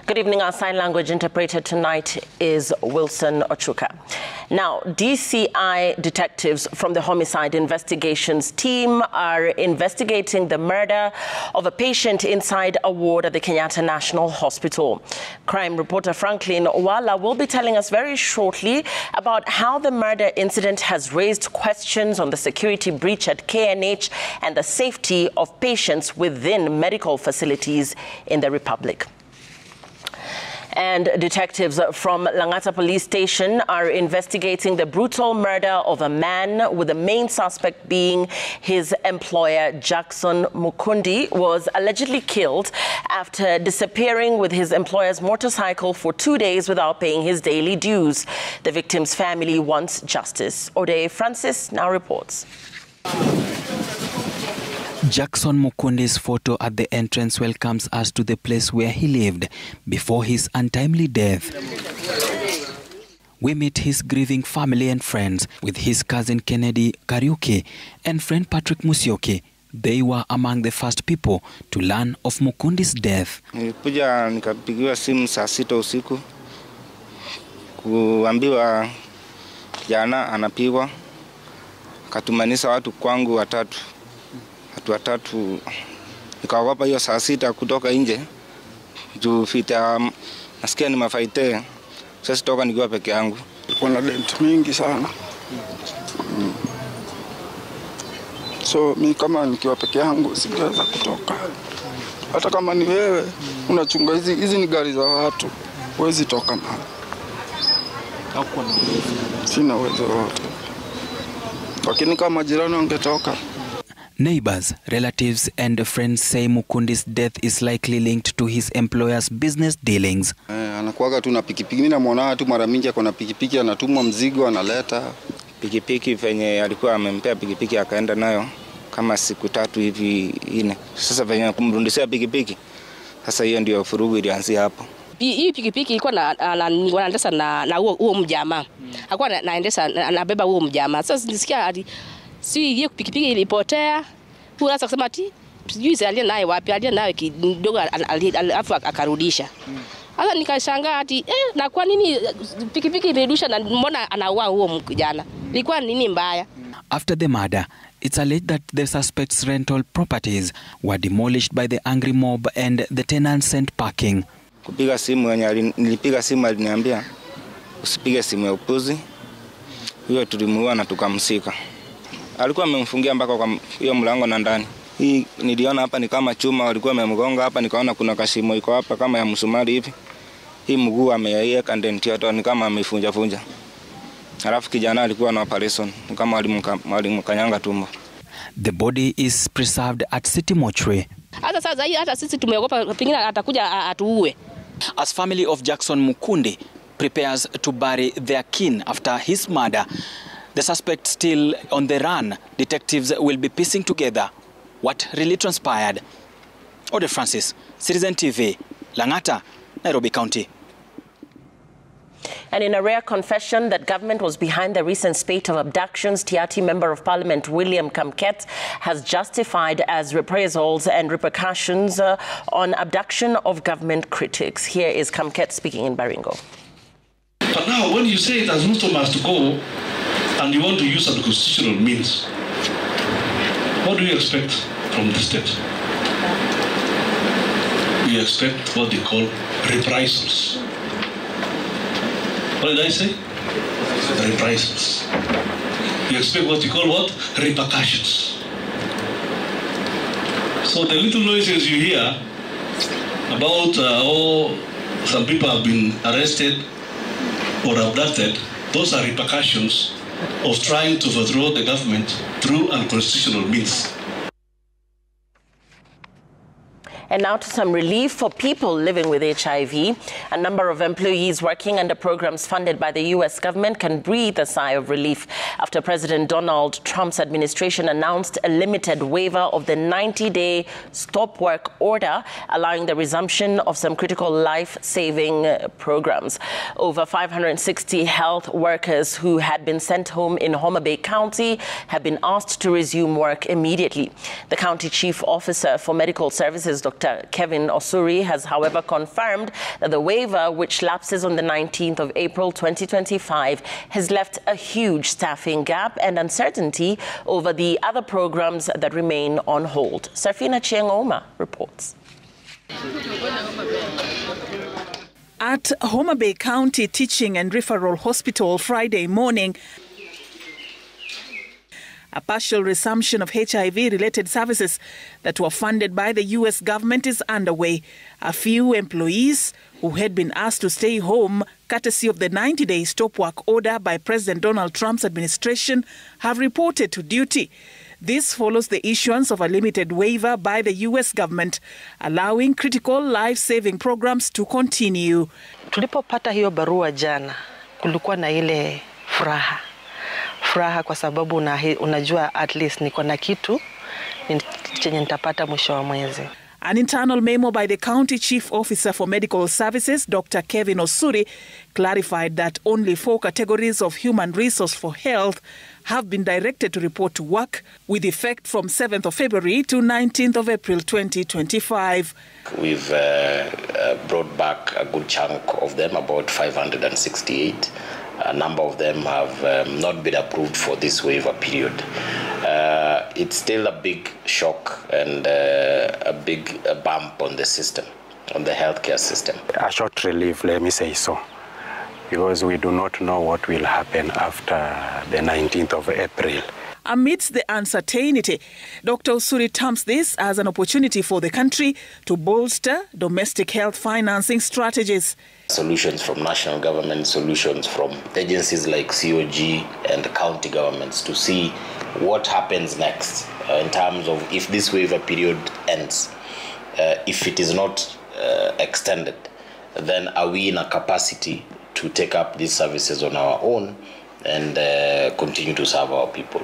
Good evening. Our sign language interpreter tonight is Wilson Ochuka. Now, DCI detectives from the Homicide Investigations team are investigating the murder of a patient inside a ward at the Kenyatta National Hospital. Crime reporter Franklin Owala will be telling us very shortly about how the murder incident has raised questions on the security breach at KNH and the safety of patients within medical facilities in the Republic. And detectives from Langata Police Station are investigating the brutal murder of a man, with the main suspect being his employer. Jackson Mukundi was allegedly killed after disappearing with his employer's motorcycle for 2 days without paying his daily dues. The victim's family wants justice. Ode Francis now reports. Jackson Mukundi's photo at the entrance welcomes us to the place where he lived before his untimely death. We meet his grieving family and friends with his cousin Kennedy Kariuki and friend Patrick Musyoki. They were among the first people to learn of Mukundi's death. Nilikuja nikapigiwa simu saa 6 usiku kuambiwa kijana anapigwa, akatumanisha watu kwangu watatu. Watatu nikawapa hiyo saa 6 kutoka nje juu fita nasikia ni mafaite. Sasa toka nikiwa peke yangu. Kuna dent mingi sana. So mimi kama nikiwa peke yangu singeweza kutoka. Hata kama ni wewe unachunga hizi ni gari za watu, huwezi toka na. Sina uwezo wote. Lakini kama jirani wangetoka. Neighbors, relatives and friends say Mukundi's death is likely linked to his employer's business dealings. Anakuaga tu na pikipiki. Mimi namuona tu mara mingi akona pikipiki, anatumwa mzigo analeta. Pikipiki venye alikuwa amempea pikipiki akaenda nayo kama siku 3 hivi 4. Sasa venye kumrudishia pikipiki. Sasa hiyo ndio furugu ilianzia hapo. Hii pikipiki ilikuwa anaendesha na huo mjamaa. Hakuwa anaendesha anabeba huo mjamaa. Sasa nisikia hadi si hiyo pikipiki ilipotea. Unaanza kusema ati sijui aliye naye wapi, aliye naye kidogo alafu akarudisha. Sasa nikashangaa ati na kwa nini pikipiki ilirudisha na mbona anaua huo kijana? Ilikuwa nini mbaya? After the murder, it's alleged that the suspect's rental properties were demolished by the angry mob and the tenants sent packing. Kupiga simu nilipiga simu aliniambia usipige simu ya upuzi. Hiyo tulimuua na tukamsika. Alikuwa amemfungia mpaka kwa hiyo mlango na ndani. Hii niliona hapa ni kama chuma walikuwa wamemgonga hapa, nikaona kuna kashimo iko hapa kama ya msumari hivi. Hii mguu ameiweka ndani yote ni kama amefunja. Alafu kijana alikuwa na operation kama walimkanyanga tumbo. The body is preserved at City Mortuary. Hata sasa hii hata sisi tumeogopa pengine atakuja atuue. As family of Jackson Mukundi prepares to bury their kin after his murder, the suspect still on the run, detectives will be piecing together what really transpired. Ode Francis, Citizen TV, Langata, Nairobi County. And in a rare confession that government was behind the recent spate of abductions, TRT Member of Parliament William Kamket has justified as reprisals and repercussions on abduction of government critics. Here is Kamket speaking in Baringo. But now when you say that Ruto must go, and you want to use unconstitutional means, what do you expect from the state? We expect what they call reprisals. What did I say? Reprisals. You expect what you call what? Repercussions. So the little noises you hear about some people have been arrested or abducted, those are repercussions of trying to overthrow the government through unconstitutional means. And now to some relief for people living with HIV. A number of employees working under programs funded by the U.S. government can breathe a sigh of relief after President Donald Trump's administration announced a limited waiver of the 90-day stop work order, allowing the resumption of some critical life-saving programs. Over 560 health workers who had been sent home in Homa Bay County have been asked to resume work immediately. The county chief officer for medical services, Dr. Dr. Kevin Osuri has, however, confirmed that the waiver, which lapses on the 19th of April 2025, has left a huge staffing gap and uncertainty over the other programs that remain on hold. Sarfina Chiang-Oma reports. At Homa Bay County Teaching and Referral Hospital Friday morning, a partial resumption of HIV-related services that were funded by the U.S. government is underway. A few employees who had been asked to stay home, courtesy of the 90-day stop work order by President Donald Trump's administration, have reported to duty. This follows the issuance of a limited waiver by the U.S. government, allowing critical life-saving programs to continue. Tulipopata hiyo barua jana, kulikuwa na ile furaha kwa sababu unajua at least niko na kitu chenye nitapata mwisho wa mwezi. An internal memo by the County Chief Officer for Medical Services, Dr. Kevin Osuri, clarified that only 4 categories of human resource for health have been directed to report to work with effect from 7th of February to 19th of April 2025. We've brought back a good chunk of them, about 568. A number of them have not been approved for this waiver period. It's still a big shock and a big bump on the system, on the healthcare system. A short relief, let me say so, because we do not know what will happen after the 19th of April. Amidst the uncertainty, Dr. Osuri terms this as an opportunity for the country to bolster domestic health financing strategies. Solutions from national government, solutions from agencies like COG and county governments to see what happens next in terms of if this waiver period ends. If it is not extended, then are we in a capacity to take up these services on our own and continue to serve our people?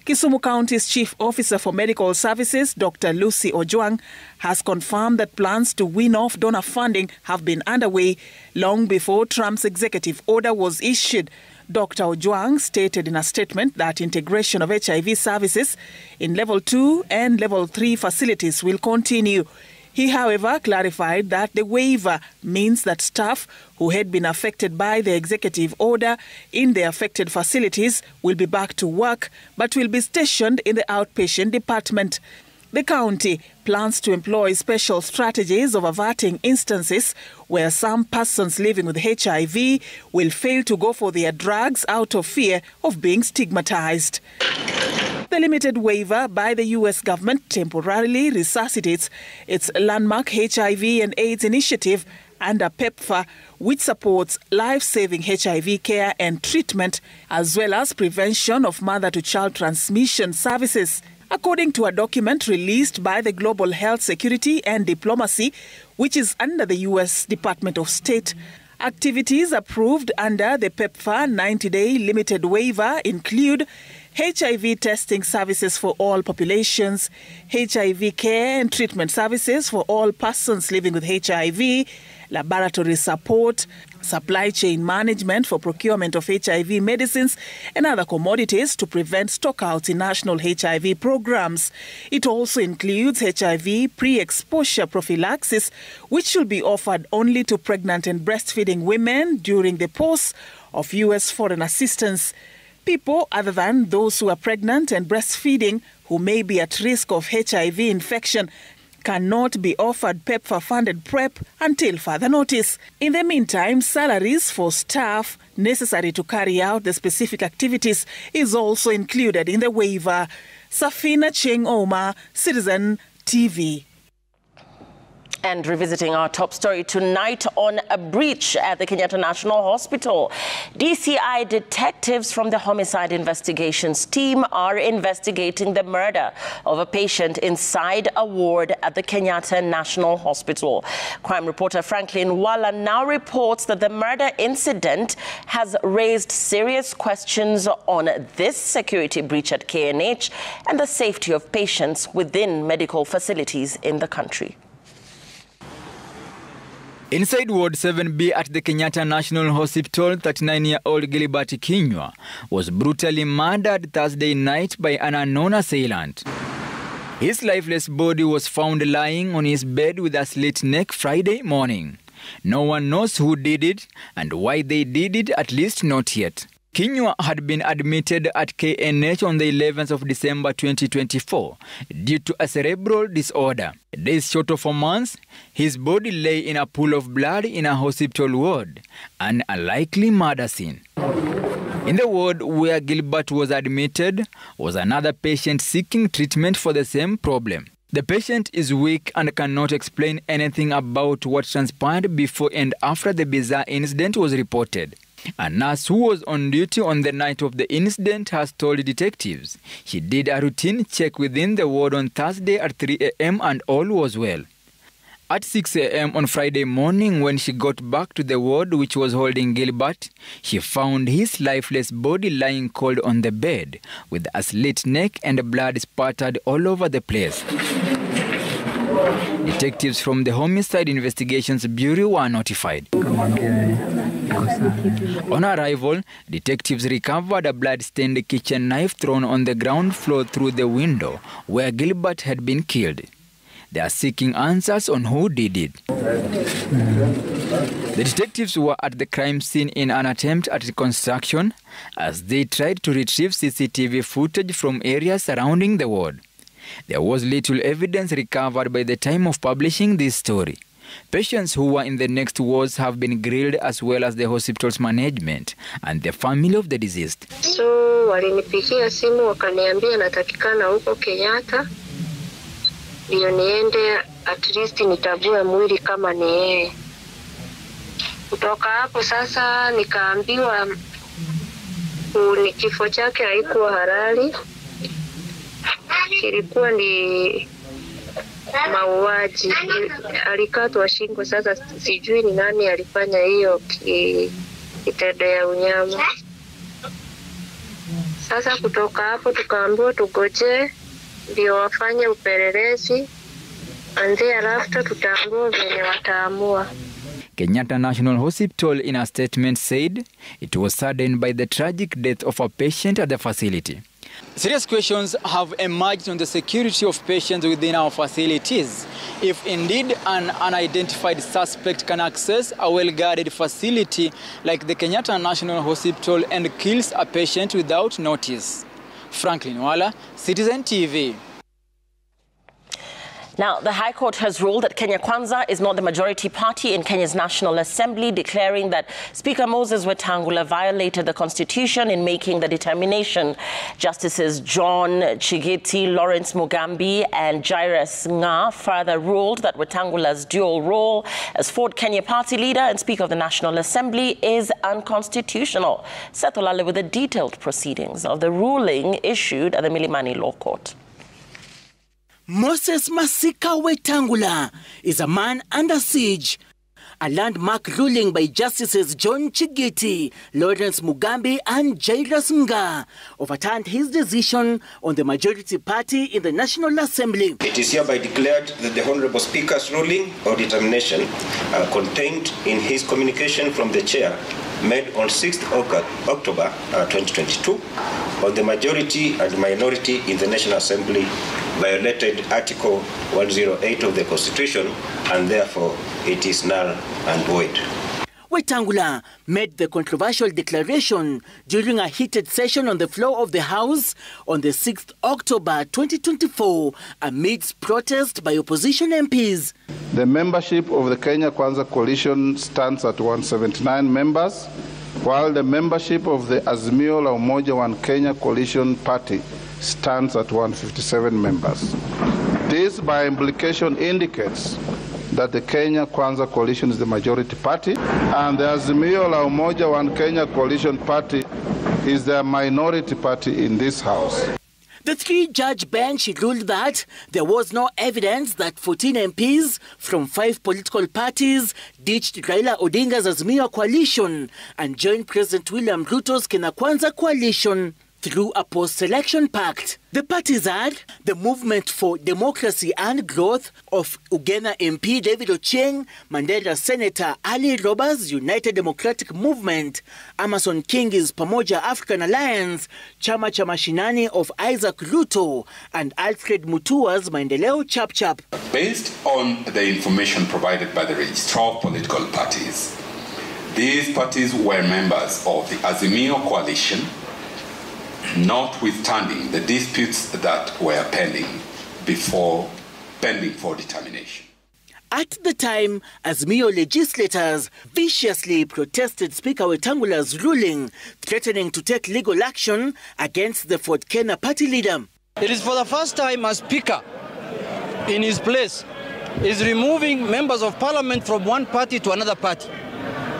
Kisumu County's Chief Officer for Medical Services, Dr. Lucy Ojwang, has confirmed that plans to wean off donor funding have been underway long before Trump's executive order was issued. Dr. Ojwang stated in a statement that integration of HIV services in Level 2 and Level 3 facilities will continue. He, however, clarified that the waiver means that staff who had been affected by the executive order in the affected facilities will be back to work, but will be stationed in the outpatient department. The county plans to employ special strategies of averting instances where some persons living with HIV will fail to go for their drugs out of fear of being stigmatized. The limited waiver by the U.S. government temporarily resuscitates its landmark HIV and AIDS initiative under PEPFAR, which supports life-saving HIV care and treatment, as well as prevention of mother-to-child transmission services. According to a document released by the Global Health Security and Diplomacy, which is under the U.S. Department of State, activities approved under the PEPFAR 90-day limited waiver include HIV testing services for all populations, HIV care and treatment services for all persons living with HIV, laboratory support, supply chain management for procurement of HIV medicines and other commodities to prevent stockouts in national HIV programs. It also includes HIV pre-exposure prophylaxis, which should be offered only to pregnant and breastfeeding women during the pause of U.S. foreign assistance. People other than those who are pregnant and breastfeeding who may be at risk of HIV infection cannot be offered PEPFAR-funded PrEP until further notice. In the meantime, salaries for staff necessary to carry out the specific activities is also included in the waiver. Sarfina Chiang-Oma, Citizen TV. And revisiting our top story tonight on a breach at the Kenyatta National Hospital. DCI detectives from the Homicide Investigations team are investigating the murder of a patient inside a ward at the Kenyatta National Hospital. Crime reporter Franklin Walla now reports that the murder incident has raised serious questions on this security breach at KNH and the safety of patients within medical facilities in the country. Inside Ward 7B at the Kenyatta National Hospital, 39-year-old Gilbert Kinyua was brutally murdered Thursday night by an unknown assailant. His lifeless body was found lying on his bed with a slit neck Friday morning. No one knows who did it and why they did it, at least not yet. Kinyua had been admitted at KNH on the 11th of December 2024 due to a cerebral disorder. Days short of a month, his body lay in a pool of blood in a hospital ward, an unlikely murder scene. In the ward where Gilbert was admitted was another patient seeking treatment for the same problem. The patient is weak and cannot explain anything about what transpired before and after the bizarre incident was reported. A nurse who was on duty on the night of the incident has told detectives she did a routine check within the ward on Thursday at 3 a.m. and all was well. At 6 a.m. on Friday morning, when she got back to the ward which was holding Gilbert, she found his lifeless body lying cold on the bed with a slit neck and blood spattered all over the place. Detectives from the Homicide Investigations Bureau were notified. On arrival, detectives recovered a blood-stained kitchen knife thrown on the ground floor through the window where Gilbert had been killed. They are seeking answers on who did it. The detectives were at the crime scene in an attempt at reconstruction as they tried to retrieve CCTV footage from areas surrounding the ward. There was little evidence recovered by the time of publishing this story. Patients who were in the next wards have been grilled, as well as the hospital's management and the family of the deceased. So walinipigia simu wakaniambia natakikana huko Kenyatta ndio niende at least nitambue mwili kama ni yeye. Kutoka hapo sasa nikaambiwa ni kifo chake haikuwa halali. Kilikuwa ni mauaji. Alikatwa shingo. Sasa sijui ni nani alifanya hiyo kitendo ya unyama. Sasa kutoka hapo tukaambiwa tugoje ndio wafanye upelelezi, and thereafter tutaambiwa venye wataamua. Kenyatta National Hospital in a statement said it was saddened by the tragic death of a patient at the facility. Serious questions have emerged on the security of patients within our facilities. If indeed an unidentified suspect can access a well-guarded facility like the Kenyatta National Hospital and kills a patient without notice. Franklin Wala, Citizen TV. Now, the High Court has ruled that Kenya Kwanza is not the majority party in Kenya's National Assembly, declaring that Speaker Moses Wetangula violated the Constitution in making the determination. Justices John Chigiti, Lawrence Mugambi and Jairus Nga further ruled that Wetangula's dual role as Ford Kenya Party leader and Speaker of the National Assembly is unconstitutional. Seth Olale with the detailed proceedings of the ruling issued at the Milimani Law Court. Moses Masika Wetangula is a man under siege. A landmark ruling by Justices John Chigiti, Lawrence Mugambi and Jairus Nga overturned his decision on the majority party in the National Assembly. It is hereby declared that the Honourable Speaker's ruling or determination contained in his communication from the Chair made on 6th October 2022 on the majority and minority in the National Assembly violated Article 108 of the Constitution, and therefore it is null and void. Wetangula made the controversial declaration during a heated session on the floor of the House on the 6th October 2024 amidst protest by opposition MPs. The membership of the Kenya Kwanza Coalition stands at 179 members, while the membership of the Azimio la Umoja One Kenya Coalition Party stands at 157 members. This by implication indicates that the Kenya Kwanza Coalition is the majority party and the Azimio la Umoja One Kenya Coalition Party is the minority party in this House. The three-judge bench ruled that there was no evidence that 14 MPs from 5 political parties ditched Raila Odinga's Azimio coalition and joined President William Ruto's Kenya Kwanza coalition. through a post-election pact. The parties add the Movement for Democracy and Growth of Ugenya MP David Ochieng, Mandela Senator Ali Roberts' United Democratic Movement, Amason Kingi's Pamoja African Alliance, Chama cha Mashinani of Isaac Ruto, and Alfred Mutua's Maendeleo Chapchap. Based on the information provided by the registrar of political parties, these parties were members of the Azimio coalition, notwithstanding the disputes that were pending for determination. At the time, Azimio legislators viciously protested Speaker Wetangula's ruling, threatening to take legal action against the Ford Kenya party leader. It is for the first time a speaker in his place is removing members of parliament from one party to another party.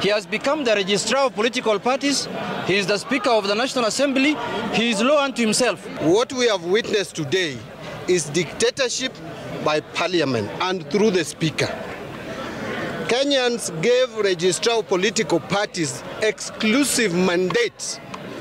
He has become the registrar of political parties. He is the Speaker of the National Assembly. He is law unto himself. What we have witnessed today is dictatorship by Parliament and through the Speaker. Kenyans gave registrar of political parties exclusive mandates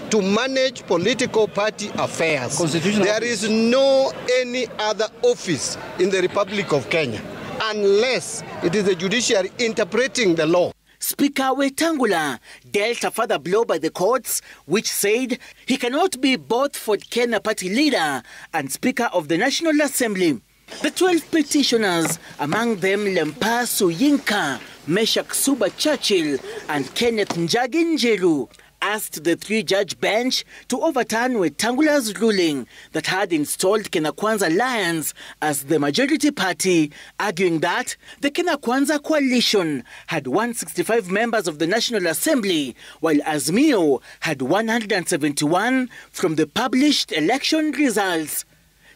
to manage political party affairs. There is no any other office in the Republic of Kenya unless it is the judiciary interpreting the law. Speaker Wetangula dealt a further blow by the courts, which said he cannot be both Ford Kenya party leader and Speaker of the National Assembly. The 12 petitioners, among them Lempa Soyinka, Meshach Suba Churchill, and Kenneth Njagi Njeru, asked the three-judge bench to overturn Wetangula's ruling that had installed Kenya Kwanza Alliance as the majority party, arguing that the Kenya Kwanza coalition had 165 members of the National Assembly, while Azimio had 171 from the published election results.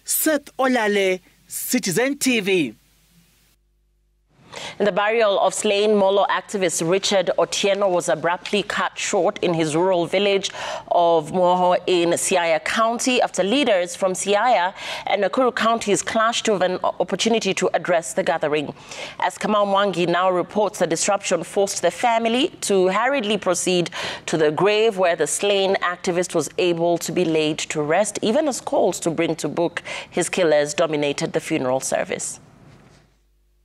Seth Olale, Citizen TV. The burial of slain Molo activist Richard Otieno was abruptly cut short in his rural village of Moho in Siaya County after leaders from Siaya and Nakuru counties clashed over an opportunity to address the gathering. As Kamau Mwangi now reports, the disruption forced the family to hurriedly proceed to the grave where the slain activist was able to be laid to rest, even as calls to bring to book his killers dominated the funeral service.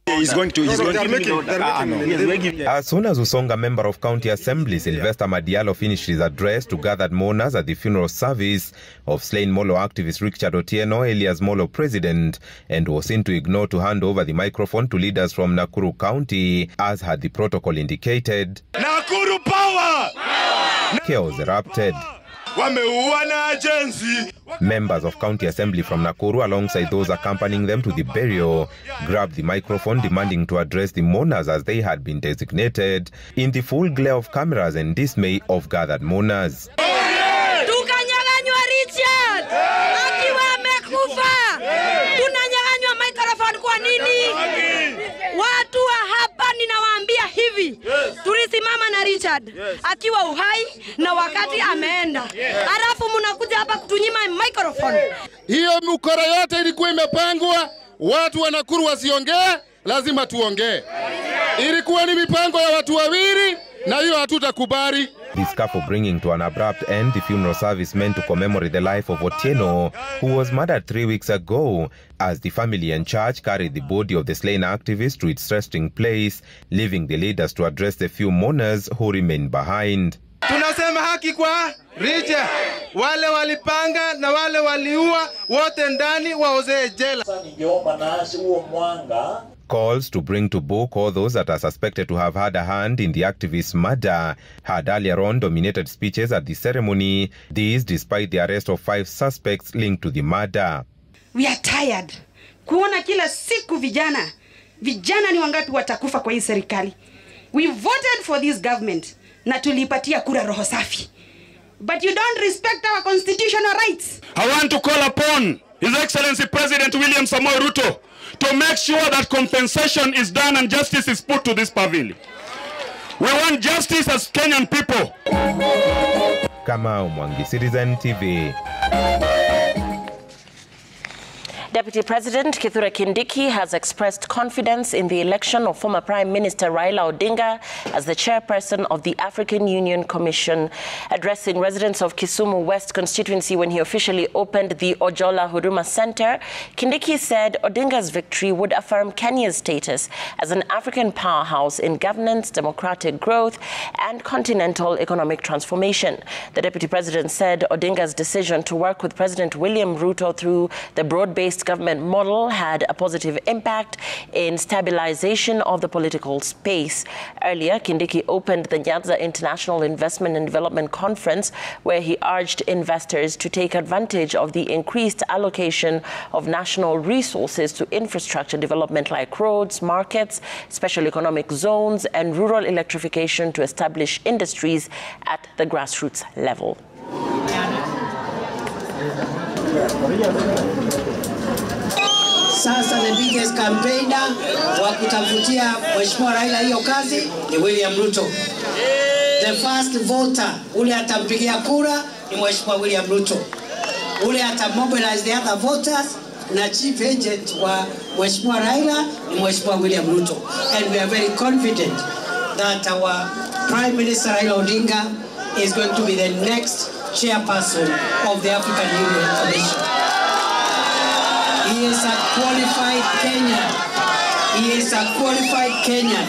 As soon as Usonga member of County Assembly Sylvester Madialo finished his address to gathered mourners at the funeral service of slain Molo activist Richard Otieno, Elias Molo president, and was seen to ignore to hand over the microphone to leaders from Nakuru County, as had the protocol indicated. Nakuru power! Chaos erupted. Members of County Assembly from Nakuru, alongside those accompanying them to the burial, grabbed the microphone demanding to address the mourners as they had been designated, in the full glare of cameras and dismay of gathered mourners. Tukanyang'anywa Richard! Akiwa amekufa! Tunanyang'anywa microphone kwa nini? Watu wa hapa ninawaambia hivi, tulisimama na Richard akiwa uhai na wakati ameenda. Alafu mnakuja hapa kutunyima microphone. Hiyo mkora yote ilikuwa imepangwa, watu wa Nakuru wasiongee, lazima tuongee. Ilikuwa ni mipango ya watu wawili na hiyo hatutakubali. The scuffle bringing to an abrupt end the funeral service meant to commemorate the life of Otieno, who was murdered 3 weeks ago, as the family and church carried the body of the slain activist to its resting place, leaving the leaders to address the few mourners who remain behind. Tunasema haki kwa Richard. Wale walipanga na wale waliua wote ndani waozee jela. Calls to bring to book all those that are suspected to have had a hand in the activist's murder had earlier on dominated speeches at the ceremony, these despite the arrest of 5 suspects linked to the murder. We are tired. Kuona kila siku vijana ni wangapi watakufa kwa hii serikali. We voted for this government na tulipatia kura roho safi. But you don't respect our constitutional rights. I want to call upon His Excellency President William Samoei Ruto to make sure that compensation is done and justice is put to this pavilion. We want justice as Kenyan people. Kamau Mwangi, Citizen TV. Deputy President Kithure Kindiki has expressed confidence in the election of former Prime Minister Raila Odinga as the chairperson of the African Union Commission. Addressing residents of Kisumu West constituency when he officially opened the Ojola Huduma Center, Kindiki said Odinga's victory would affirm Kenya's status as an African powerhouse in governance, democratic growth, and continental economic transformation. The Deputy President said Odinga's decision to work with President William Ruto through the broad-based government model had a positive impact in stabilization of the political space. Earlier, Kindiki opened the Nyanza International Investment and Development Conference, where he urged investors to take advantage of the increased allocation of national resources to infrastructure development like roads, markets, special economic zones, and rural electrification to establish industries at the grassroots level. Sasa the biggest campaigner wa kutafutia Mheshimiwa Raila hiyo kazi ni William Ruto. The first voter ule atampigia kura ni Mheshimiwa William Ruto. Ule atamobilize the other voters na chief agent wa Mheshimiwa Raila ni Mheshimiwa William Ruto. And we are very confident that our Prime Minister Raila Odinga is going to be the next chairperson of the African Union Commission. He is a qualified Kenyan. He is a qualified Kenyan.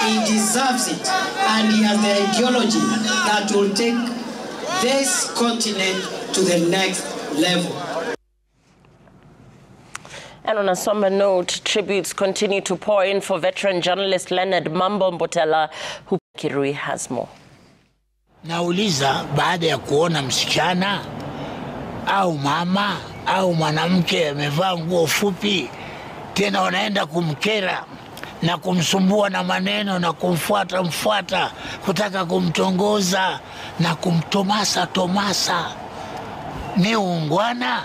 He deserves it. And he has the ideology that will take this continent to the next level. And on a somber note, tributes continue to pour in for veteran journalist Leonard Mambo Mbotela, who Kirui has more. Nauliza, baada ya kuona msichana au mama au mwanamke amevaa nguo fupi, tena wanaenda kumkera na kumsumbua na maneno na kumfuata kutaka kumtongoza na kumtomasa, ni ungwana?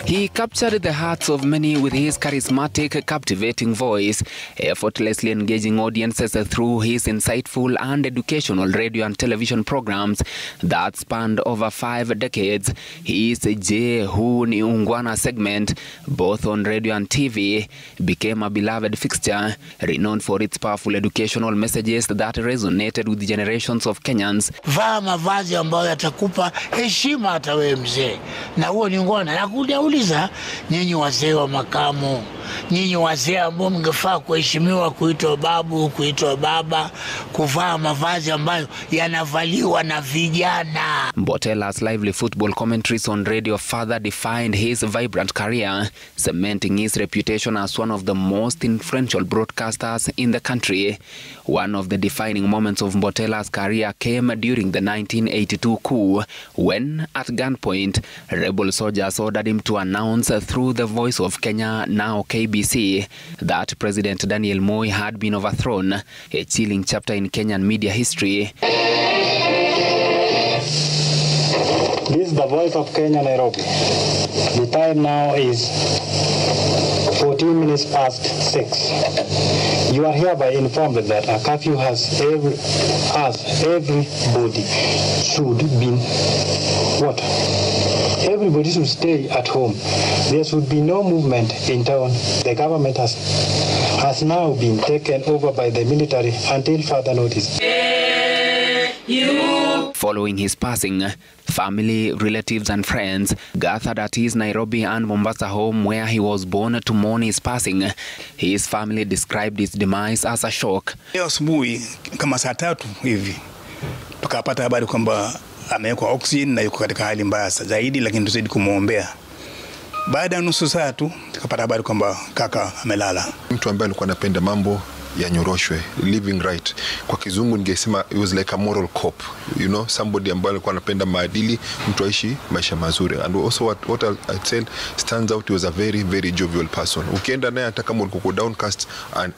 He captured the hearts of many with his charismatic, captivating voice, effortlessly engaging audiences through his insightful and educational radio and television programs that spanned over 5 decades. His Je Hu Ni Ungwana segment, both on radio and TV, became a beloved fixture, renowned for its powerful educational messages that resonated with generations of Kenyans. Vaa mavazi ambayo yatakupa heshima hata wewe mzee. Na huo ni ungwana. Na kuuliza, nyinyi wazee wa makamu, nyinyi wazee ambao mngefaa kuheshimiwa, kuitwa babu, kuitwa baba, kuvaa mavazi ambayo yanavaliwa na vijana. Mbotela's lively football commentaries on radio further defined his vibrant career, cementing his reputation as one of the most influential broadcasters in the country. One of the defining moments of Mbotela's career came during the 1982 coup, when, at gunpoint, rebel soldiers ordered him to announce through the Voice of Kenya, now KBC, that President Daniel Moi had been overthrown, a chilling chapter in Kenyan media history. This is the Voice of Kenya, Nairobi. The time now is 14 minutes past 6. You are hereby informed that a curfew has everybody should be what? Everybody should stay at home. There should be no movement in town. The government has now been taken over by the military until further notice. Following his passing, family, relatives and friends gathered at his Nairobi and Mombasa home where he was born to mourn his passing. His family described his demise as a shock. Asubuhi kama saa 3 hivi tukapata habari kwamba amewekwa oxygen na yuko katika hali mbaya zaidi, lakini tuzidi kumuombea. Baada ya nusu saa tu tukapata habari kwamba kaka amelala. Mtu ambaye alikuwa anapenda mambo yanyoroshwe, living right. Kwa kizungu ningesema it was like a moral cop, you know, somebody ambaye alikuwa anapenda maadili, mtu aishi maisha mazuri. And also what I said stands out, he was a very, very jovial person. Ukienda naye hata kama ulikuwa downcast,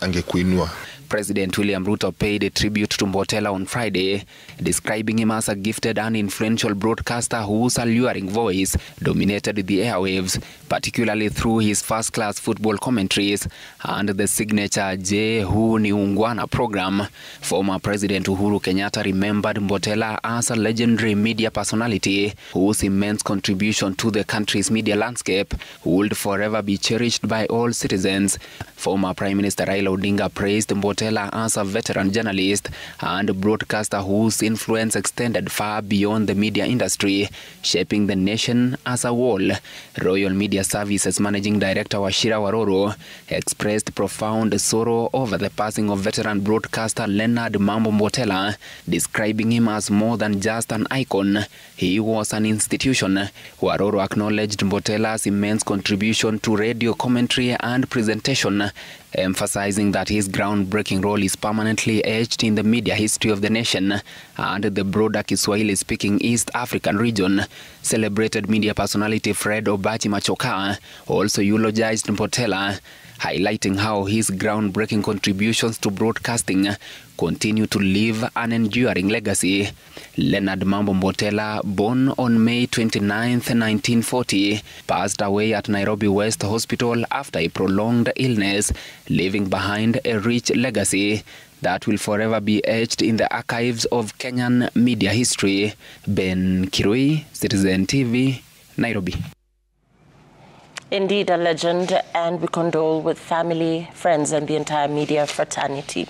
angekuinua. President William Ruto paid a tribute to Mbotela on Friday, describing him as a gifted and influential broadcaster whose alluring voice dominated the airwaves, particularly through his first-class football commentaries and the signature Je Hu Ni Ungwana program. Former President Uhuru Kenyatta remembered Mbotela as a legendary media personality whose immense contribution to the country's media landscape would forever be cherished by all citizens. Former Prime Minister Raila Odinga praised Mbotela as a veteran journalist and broadcaster whose influence extended far beyond the media industry, shaping the nation as a whole. Royal Media Services Managing Director Wachira Waroro expressed profound sorrow over the passing of veteran broadcaster Leonard Mambo Mbotela, describing him as more than just an icon. He was an institution. Waroro acknowledged Mbotela's immense contribution to radio commentary and presentation, emphasizing that his groundbreaking role is permanently etched in the media history of the nation and the broader Kiswahili-speaking East African region. Celebrated media personality Fred Obachi Machoka also eulogized Mbotela, highlighting how his groundbreaking contributions to broadcasting continue to leave an enduring legacy. Leonard Mambo Mbotela, born on May 29, 1940, passed away at Nairobi West Hospital after a prolonged illness, leaving behind a rich legacy that will forever be etched in the archives of Kenyan media history. Ben Kirui, Citizen TV, Nairobi. Indeed, a legend, and we condole with family, friends, and the entire media fraternity.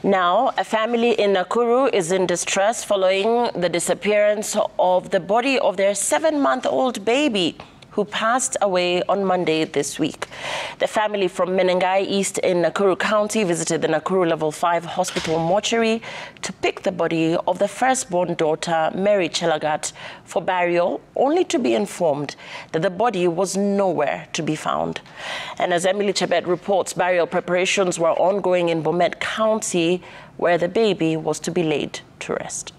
Now, a family in Nakuru is in distress following the disappearance of the body of their 7-month-old baby, who passed away on Monday this week. The family from Menengai East in Nakuru County visited the Nakuru Level 5 Hospital mortuary to pick the body of the firstborn daughter, Mary Chelagat, for burial, only to be informed that the body was nowhere to be found. And as Emily Chebet reports, burial preparations were ongoing in Bomet County, where the baby was to be laid to rest.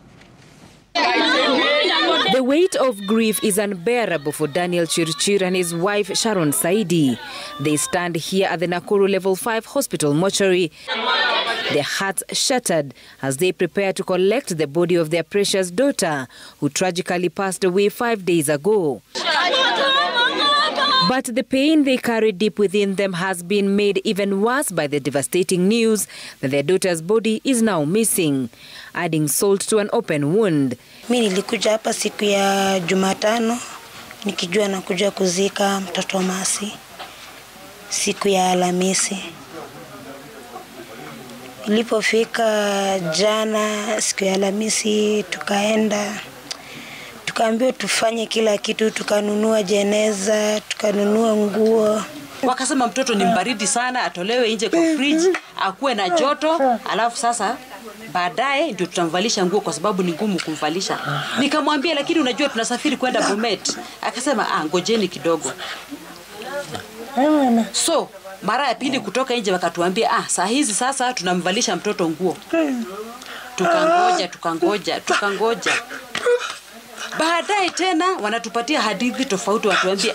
The weight of grief is unbearable for Daniel Chirchir and his wife Sharon Saidi. They stand here at the Nakuru Level 5 Hospital mortuary, their hearts shattered as they prepare to collect the body of their precious daughter, who tragically passed away 5 days ago. But the pain they carry deep within them has been made even worse by the devastating news that their daughter's body is now missing, adding salt to an open wound. Mimi nilikuja hapa siku ya Jumatano nikijua nakuja kuzika mtoto Masi siku ya Alhamisi. Ilipofika jana siku ya Alhamisi tukaambiwa tufanye kila kitu, tukanunua jeneza, tukanunua nguo. Wakasema mtoto ni mbaridi sana, atolewe nje kwa fridge, akuwe na joto, alafu sasa baadaye ndio tutamvalisha nguo kwa sababu ni ngumu kumvalisha. Nikamwambia lakini unajua tunasafiri kwenda Bomet. Akasema ngojeni kidogo. So mara ya pili kutoka nje wakatuambia saa hizi sasa tunamvalisha mtoto nguo. Tukangoja. Baadaye tena wanatupatia hadithi tofauti, watuambia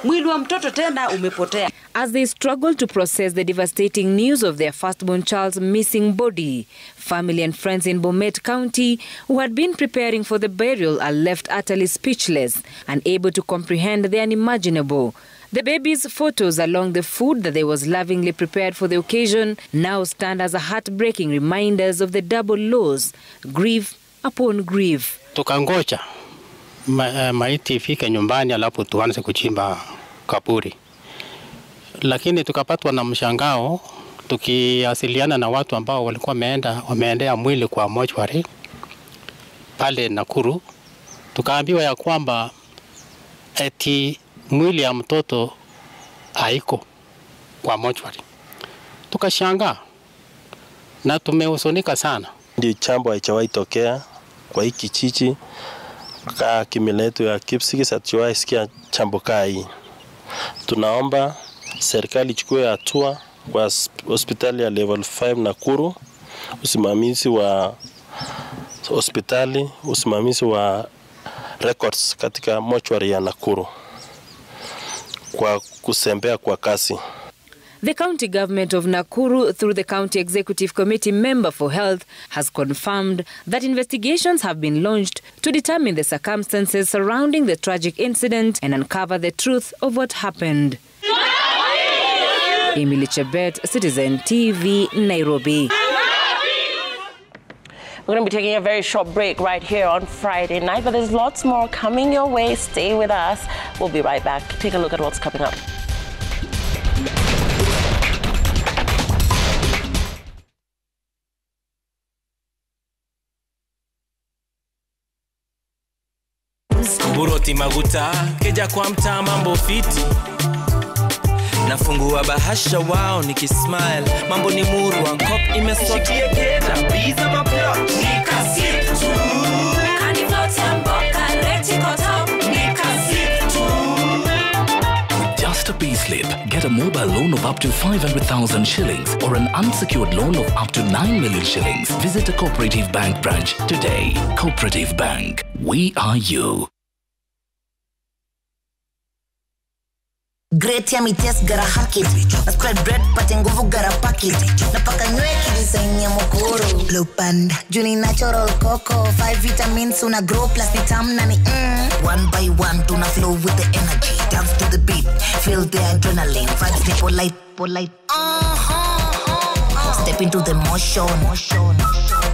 mwili wa mtoto tena umepotea. As they struggle to process the devastating news of their firstborn child's missing body, family and friends in Bomet County who had been preparing for the burial are left utterly speechless, unable to comprehend the unimaginable. The baby's photos along the food that they was lovingly prepared for the occasion now stand as a heartbreaking reminders of the double loss, grief upon grief. Tukangoja maiti ifike nyumbani alafu tuanze kuchimba kaburi. Lakini tukapatwa na mshangao tukiasiliana na watu ambao walikuwa wameendea mwili kwa mortuary pale Nakuru. Tukaambiwa ya kwamba eti mwili ya mtoto haiko kwa mortuary. Tukashangaa na tumehuzunika sana. Ndio chambo haijawahi tokea kwa hiki kijiji kwa kimila yetu ya Kipsigis, hatujawahi sikia chambo kaa hii. Tunaomba serikali ichukue hatua kwa hospitali ya level 5 Nakuru, usimamizi wa hospitali, usimamizi wa records katika mortuary ya Nakuru kwa kusembea kwa kasi. The county government of Nakuru, through the County Executive Committee member for Health, has confirmed that investigations have been launched to determine the circumstances surrounding the tragic incident and uncover the truth of what happened. Emily Chebet, Citizen TV, Nairobi. We're going to be taking a very short break right here on Friday night, but there's lots more coming your way. Stay with us. We'll be right back. Take a look at what's coming up. Buroti maguta, keja kwa mtaa mambo fiti. Nafungua bahasha wao nikismile, mambo ni murwa, kop imesotia geta, biza maplot, nikasitu. Kanivota mboka, reti koto, nikasitu. With just a payslip, get a mobile loan of up to 500,000 shillings or an unsecured loan of up to 9 million shillings. Visit a Cooperative Bank branch today. Cooperative Bank, we are you. Great yummy taste, gotta hack it. I spread bread, pate nguvu, gotta pack it. Napaka nyweki design ya mokoro. Blue Panda, Julie natural cocoa. 5 vitamins, una grow plus vitamina ni One by one, tuna flow with the energy. Dance to the beat, feel the adrenaline. Vibes ni polite. Step into the motion.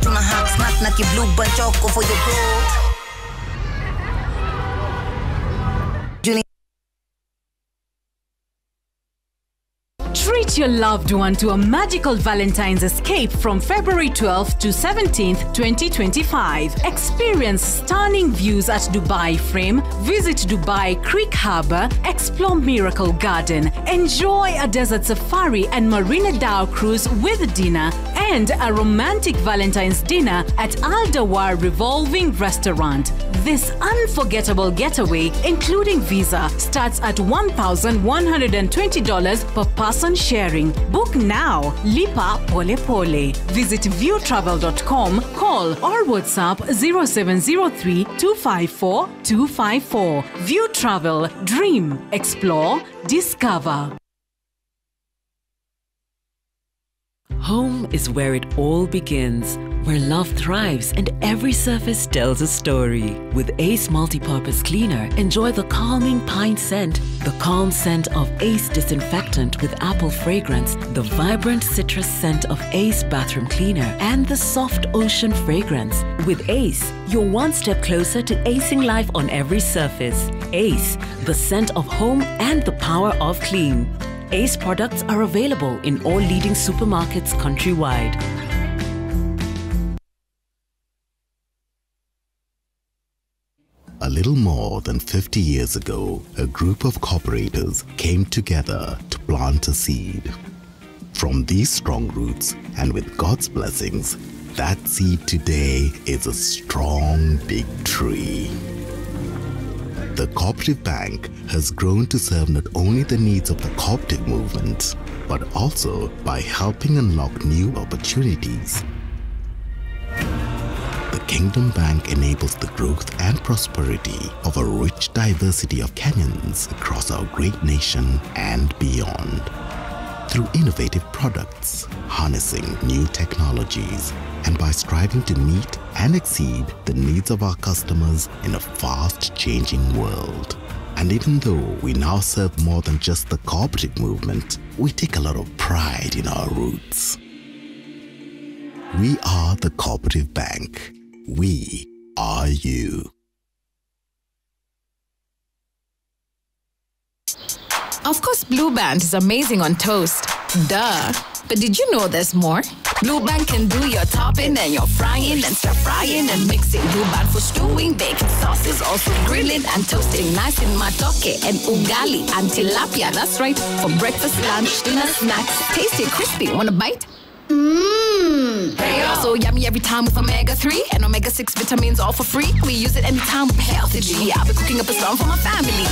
Tuna hack snack na ki blue band choco for your growth. Treat your loved one to a magical Valentine's escape from February 12th to 17th, 2025. Experience stunning views at Dubai Frame, visit Dubai Creek Harbour, explore Miracle Garden, enjoy a desert safari and Marina Dow cruise with dinner, and a romantic Valentine's dinner at Al Dawar Revolving Restaurant. This unforgettable getaway, including visa, starts at $1,120 per person sharing. Book now. Lipa Pole Pole. Visit viewtravel.com, call or WhatsApp 0703 254 254. View Travel. Dream. Explore. Discover. Home is where it all begins, where love thrives and every surface tells a story. With Ace Multipurpose Cleaner, enjoy the calming pine scent, the calm scent of Ace Disinfectant with apple fragrance, the vibrant citrus scent of Ace Bathroom Cleaner, and the soft ocean fragrance. With Ace, you're one step closer to acing life on every surface. Ace, the scent of home and the power of clean. Ace products are available in all leading supermarkets countrywide. A little more than 50 years ago, a group of cooperators came together to plant a seed. From these strong roots, and with God's blessings, that seed today is a strong, big tree. The Cooperative Bank has grown to serve not only the needs of the cooperative movement, but also by helping unlock new opportunities. The Kingdom Bank enables the growth and prosperity of a rich diversity of Kenyans across our great nation and beyond. Through innovative products, harnessing new technologies, and by striving to meet and exceed the needs of our customers in a fast-changing world. And even though we now serve more than just the cooperative movement, we take a lot of pride in our roots. We are the Cooperative Bank. We are you. Of course, Blue Band is amazing on toast. Duh. But did you know there's more? Blue Band can do your topping and your frying and stir frying and mixing. Blue Band for stewing, baking sauces, also grilling and toasting. Nice in matoke and ugali and tilapia. That's right. For breakfast, lunch, dinner, snacks. Tasty, crispy. Want a bite? Mmm. So yummy every time with omega-3 and omega-6 vitamins all for free. We use it anytime with healthy G. I'll be cooking up a song for my family.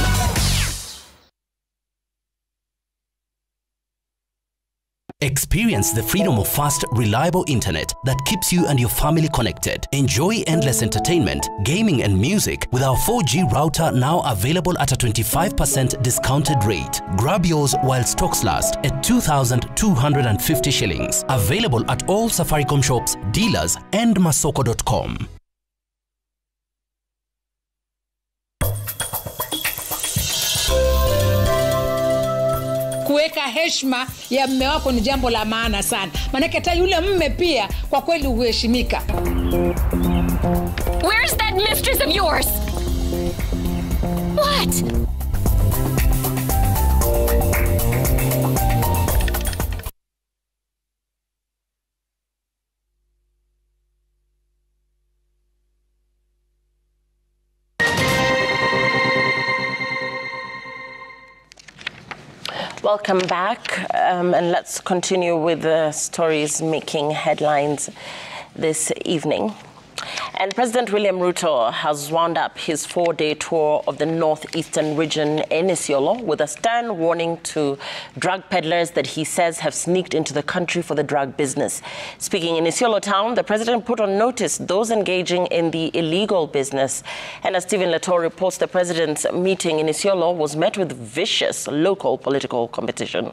Experience the freedom of fast, reliable internet that keeps you and your family connected. Enjoy endless entertainment, gaming and music with our 4G router now available at a 25% discounted rate. Grab yours while stocks last at 2,250 shillings. Available at all Safaricom shops, dealers and masoko.com. Kuweka heshima ya mume wako ni jambo la maana sana. Maana hata yule mume pia kwa kweli uheshimika. Where's that mistress of yours? What? Welcome back, and let's continue with the stories making headlines this evening. And President William Ruto has wound up his 4-day tour of the northeastern region in Isiolo with a stern warning to drug peddlers that he says have sneaked into the country for the drug business. Speaking in Isiolo town, the president put on notice those engaging in the illegal business. And as Stephen Leto reports, the president's meeting in Isiolo was met with vicious local political competition.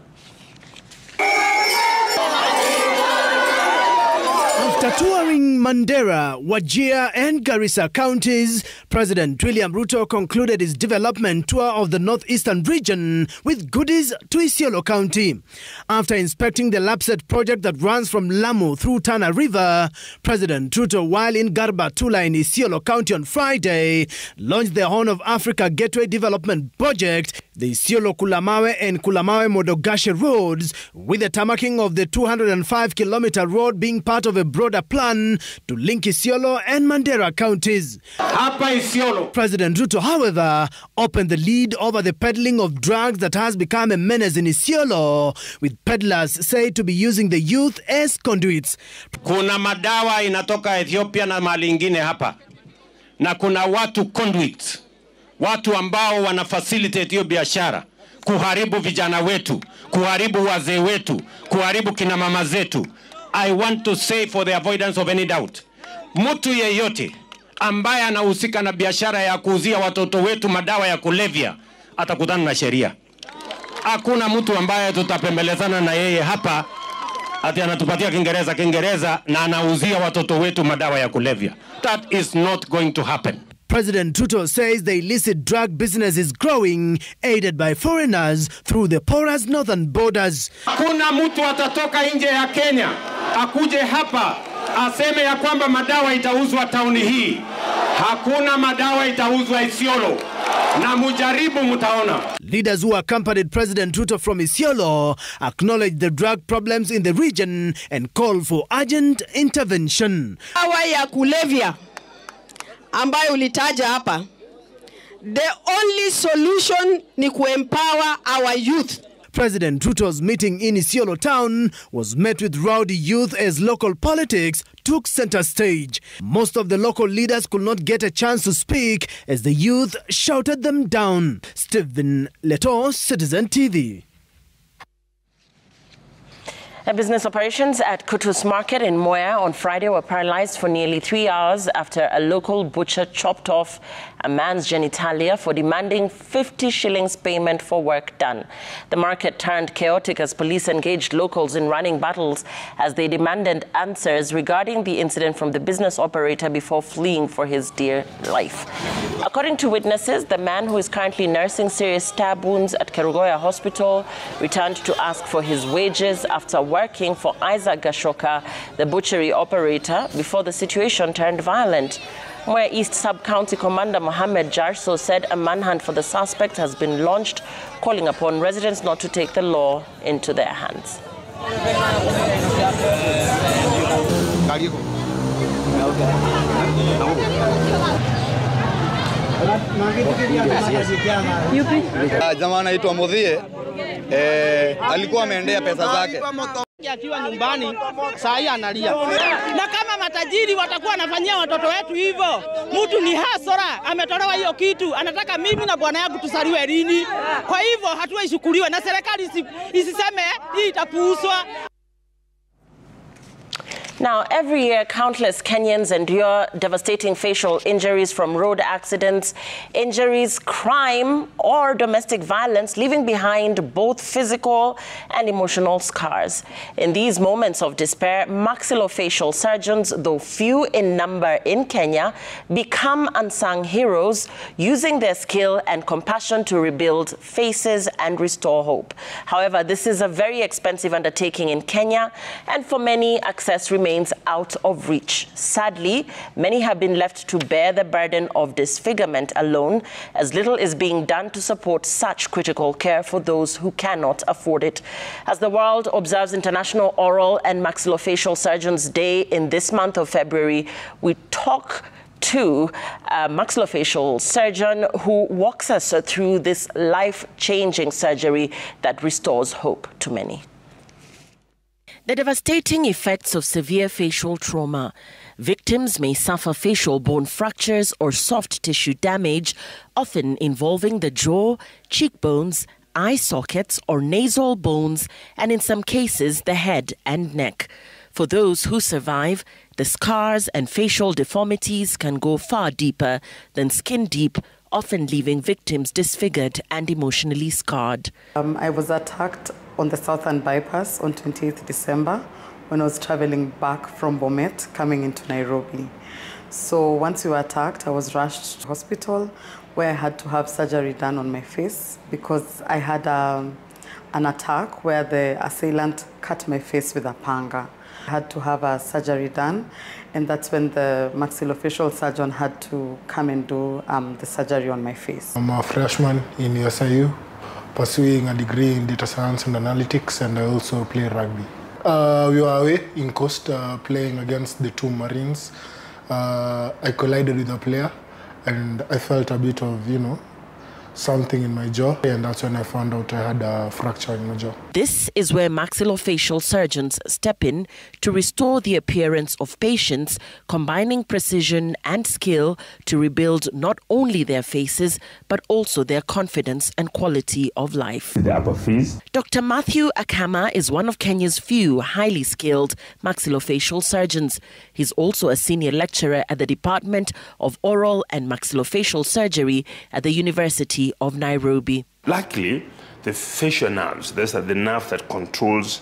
After touring Mandera, Wajir and Garissa counties, President William Ruto concluded his development tour of the northeastern region with goodies to Isiolo County. After inspecting the LAPSET project that runs from Lamu through Tana River, President Ruto, while in Garba Tula in Isiolo County on Friday, launched the Horn of Africa Gateway Development Project, the Isiolo Kulamawe and Kulamawe Modogashe roads, with the tamaking of the 205-kilometer road being part of a broader plan to link Isiolo and Mandera counties. President Ruto, however, opened the lead over the peddling of drugs that has become a menace in Isiolo, with peddlers said to be using the youth as conduits. Kuna madawa inatoka Ethiopia na mali ingine hapa. Na kuna watu conduits. Watu ambao wana facilitate hiyo biashara, kuharibu vijana wetu, kuharibu wazee wetu, kuharibu kina mama zetu. I want to say for the avoidance of any doubt, mtu yeyote ambaye anahusika na biashara ya kuuzia watoto wetu madawa ya kulevya atakutana na sheria. Hakuna mtu ambaye tutapembelezana na yeye hapa ati anatupatia Kiingereza na anauzia watoto wetu madawa ya kulevya. That is not going to happen. President Ruto says the illicit drug business is growing, aided by foreigners through the porous northern borders. Hakuna mtu atatoka nje ya Kenya akuje hapa aseme ya kwamba madawa itauzwa tauni hii. Hakuna madawa itauzwa Isiolo. Na mujaribu mutaona. Leaders who accompanied President Ruto from Isiolo acknowledged the drug problems in the region and called for urgent intervention. Dawa ya kulevya ambayo ulitaja hapa, the only solution ni kuempower our youth. President Ruto's meeting in Isiolo town was met with rowdy youth as local politics took center stage. Most of the local leaders could not get a chance to speak as the youth shouted them down. Stephen Leto, Citizen TV. Business operations at Kutus Market in Moya on Friday were paralyzed for nearly 3 hours after a local butcher chopped off a man's genitalia for demanding 50 shillings payment for work done. The market turned chaotic as police engaged locals in running battles as they demanded answers regarding the incident from the business operator before fleeing for his dear life. According to witnesses, the man, who is currently nursing serious stab wounds at Kerugoya Hospital, returned to ask for his wages after working for Isaac Gashoka, the butchery operator, before the situation turned violent. Moya East Sub-County Commander Mohammed Jarso said a manhunt for the suspect has been launched, calling upon residents not to take the law into their hands. Jamaa anaitwa Modhie, alikuwa ameendea pesa zake. Akiwa nyumbani saa hii analia. Na kama matajiri watakuwa wanafanyia watoto wetu hivyo, mtu ni hasara, ametolewa hiyo kitu, anataka mimi na bwana yangu tusaliwe lini? Kwa hivyo hatua ishukuliwe na serikali isiseme hii itapuuzwa. Now, every year, countless Kenyans endure devastating facial injuries from road accidents, injuries, crime, or domestic violence, leaving behind both physical and emotional scars. In these moments of despair, maxillofacial surgeons, though few in number in Kenya, become unsung heroes, using their skill and compassion to rebuild faces and restore hope. However, this is a very expensive undertaking in Kenya, and for many, access remains out of reach. Sadly, many have been left to bear the burden of disfigurement alone, as little is being done to support such critical care for those who cannot afford it. As the world observes International Oral and Maxillofacial Surgeons Day in this month of February, we talk to a maxillofacial surgeon who walks us through this life-changing surgery that restores hope to many. The devastating effects of severe facial trauma. Victims may suffer facial bone fractures or soft tissue damage, often involving the jaw, cheekbones, eye sockets or nasal bones, and in some cases the head and neck. For those who survive, the scars and facial deformities can go far deeper than skin deep, often leaving victims disfigured and emotionally scarred. I was attacked on the Southern Bypass on 28th December when I was traveling back from Bomet coming into Nairobi. So once we were attacked, I was rushed to hospital where I had to have surgery done on my face because I had an attack where the assailant cut my face with a panga. I had to have a surgery done, and that's when the maxillofacial surgeon had to come and do the surgery on my face. I'm a freshman in USIU, pursuing a degree in data science and analytics, and I also play rugby. We were away in Coast playing against the two Marines. I collided with a player, and I felt a bit of, something in my jaw, and that's when I found out I had a fracture in my jaw. This is where maxillofacial surgeons step in to restore the appearance of patients, combining precision and skill to rebuild not only their faces, but also their confidence and quality of life. The upper face. Dr. Matthew Akama is one of Kenya's few highly skilled maxillofacial surgeons. He's also a senior lecturer at the Department of Oral and Maxillofacial Surgery at the University of Nairobi. Luckily, the facial nerves, those are the nerve that controls,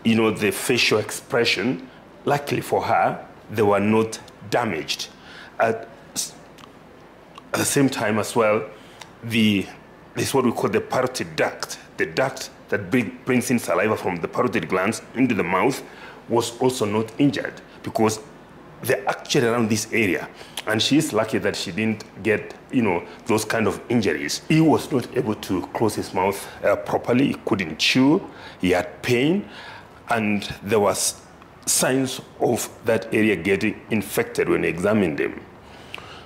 the facial expression. Luckily for her, they were not damaged. At the same time as well, this is what we call the parotid duct. The duct that brings in saliva from the parotid glands into the mouth was also not injured because they're actually around this area. And she's lucky that she didn't get, those kind of injuries. He was not able to close his mouth properly. He couldn't chew. He had pain. And there was signs of that area getting infected when he examined him.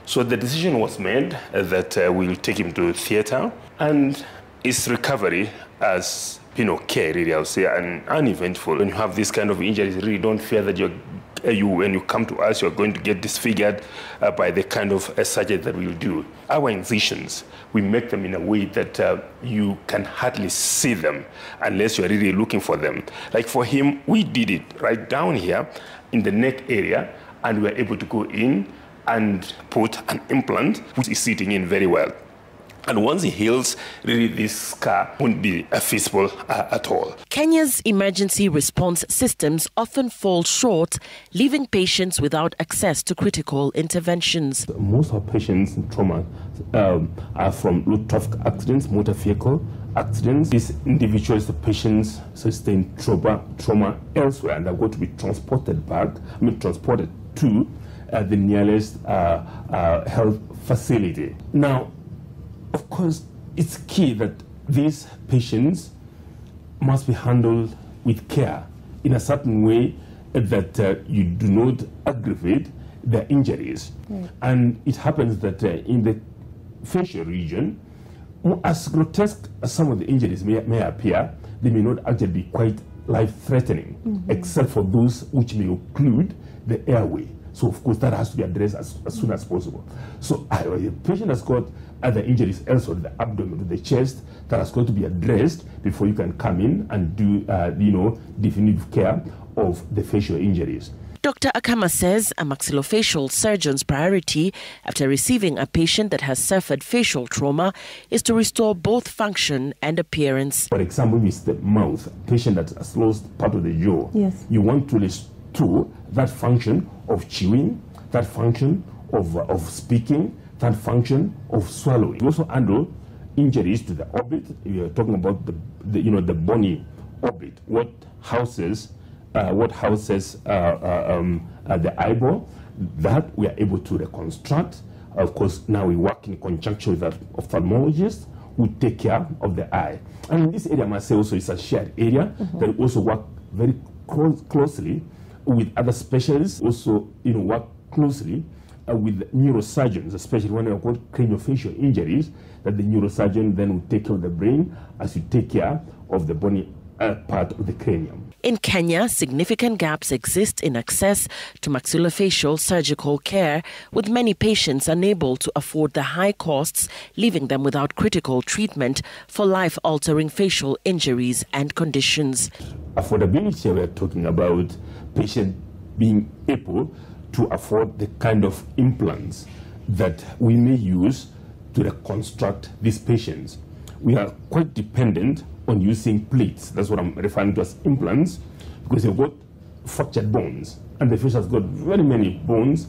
So the decision was made that we'll take him to theater. And his recovery as, care, really, I'll say, and uneventful. When you have this kind of injuries, really don't fear that when you come to us, you're going to get disfigured by the kind of surgery that we'll do. Our incisions, we make them in a way that you can hardly see them unless you're really looking for them. Like for him, we did it right down here in the neck area, and we were able to go in and put an implant, which is sitting in very well. And once he heals, really this scar won't be visible at all. Kenya's emergency response systems often fall short, leaving patients without access to critical interventions. Most of our patients in trauma are from road traffic accidents, motor vehicle accidents. These individuals, the patients sustain trauma elsewhere, and are going to be transported to the nearest health facility. Now, of course, it's key that these patients must be handled with care in a certain way that you do not aggravate their injuries. And it happens that in the facial region, as grotesque as some of the injuries may appear, they may not actually be quite life-threatening, except for those which may occlude the airway. So, of course, that has to be addressed as soon as possible. So, the patient has got other injuries elsewhere, the abdomen, to the chest, that has got to be addressed before you can come in and do, definitive care of the facial injuries. Dr. Akama says a maxillofacial surgeon's priority after receiving a patient that has suffered facial trauma is to restore both function and appearance. For example, with the mouth, patient that has lost part of the jaw, yes, you want to restore that function of chewing, that function of speaking, that function of swallowing. You also handle injuries to the orbit. We are talking about the bony orbit, what houses the eyeball, that we are able to reconstruct. Of course, now we work in conjunction with an ophthalmologist who take care of the eye. And in this area, I must say also it's a shared area that we also work very closely with other specialists, also work closely with neurosurgeons, especially when they're called craniofacial injuries, that the neurosurgeon then will take care of the brain as you take care of the bony part of the cranium. In Kenya, significant gaps exist in access to maxillofacial surgical care, with many patients unable to afford the high costs, leaving them without critical treatment for life-altering facial injuries and conditions. Affordability, we're talking about patients being able to afford the kind of implants that we may use to reconstruct these patients. We are quite dependent on using plates. That's what I'm referring to as implants, because you've got fractured bones, and the face has got very many bones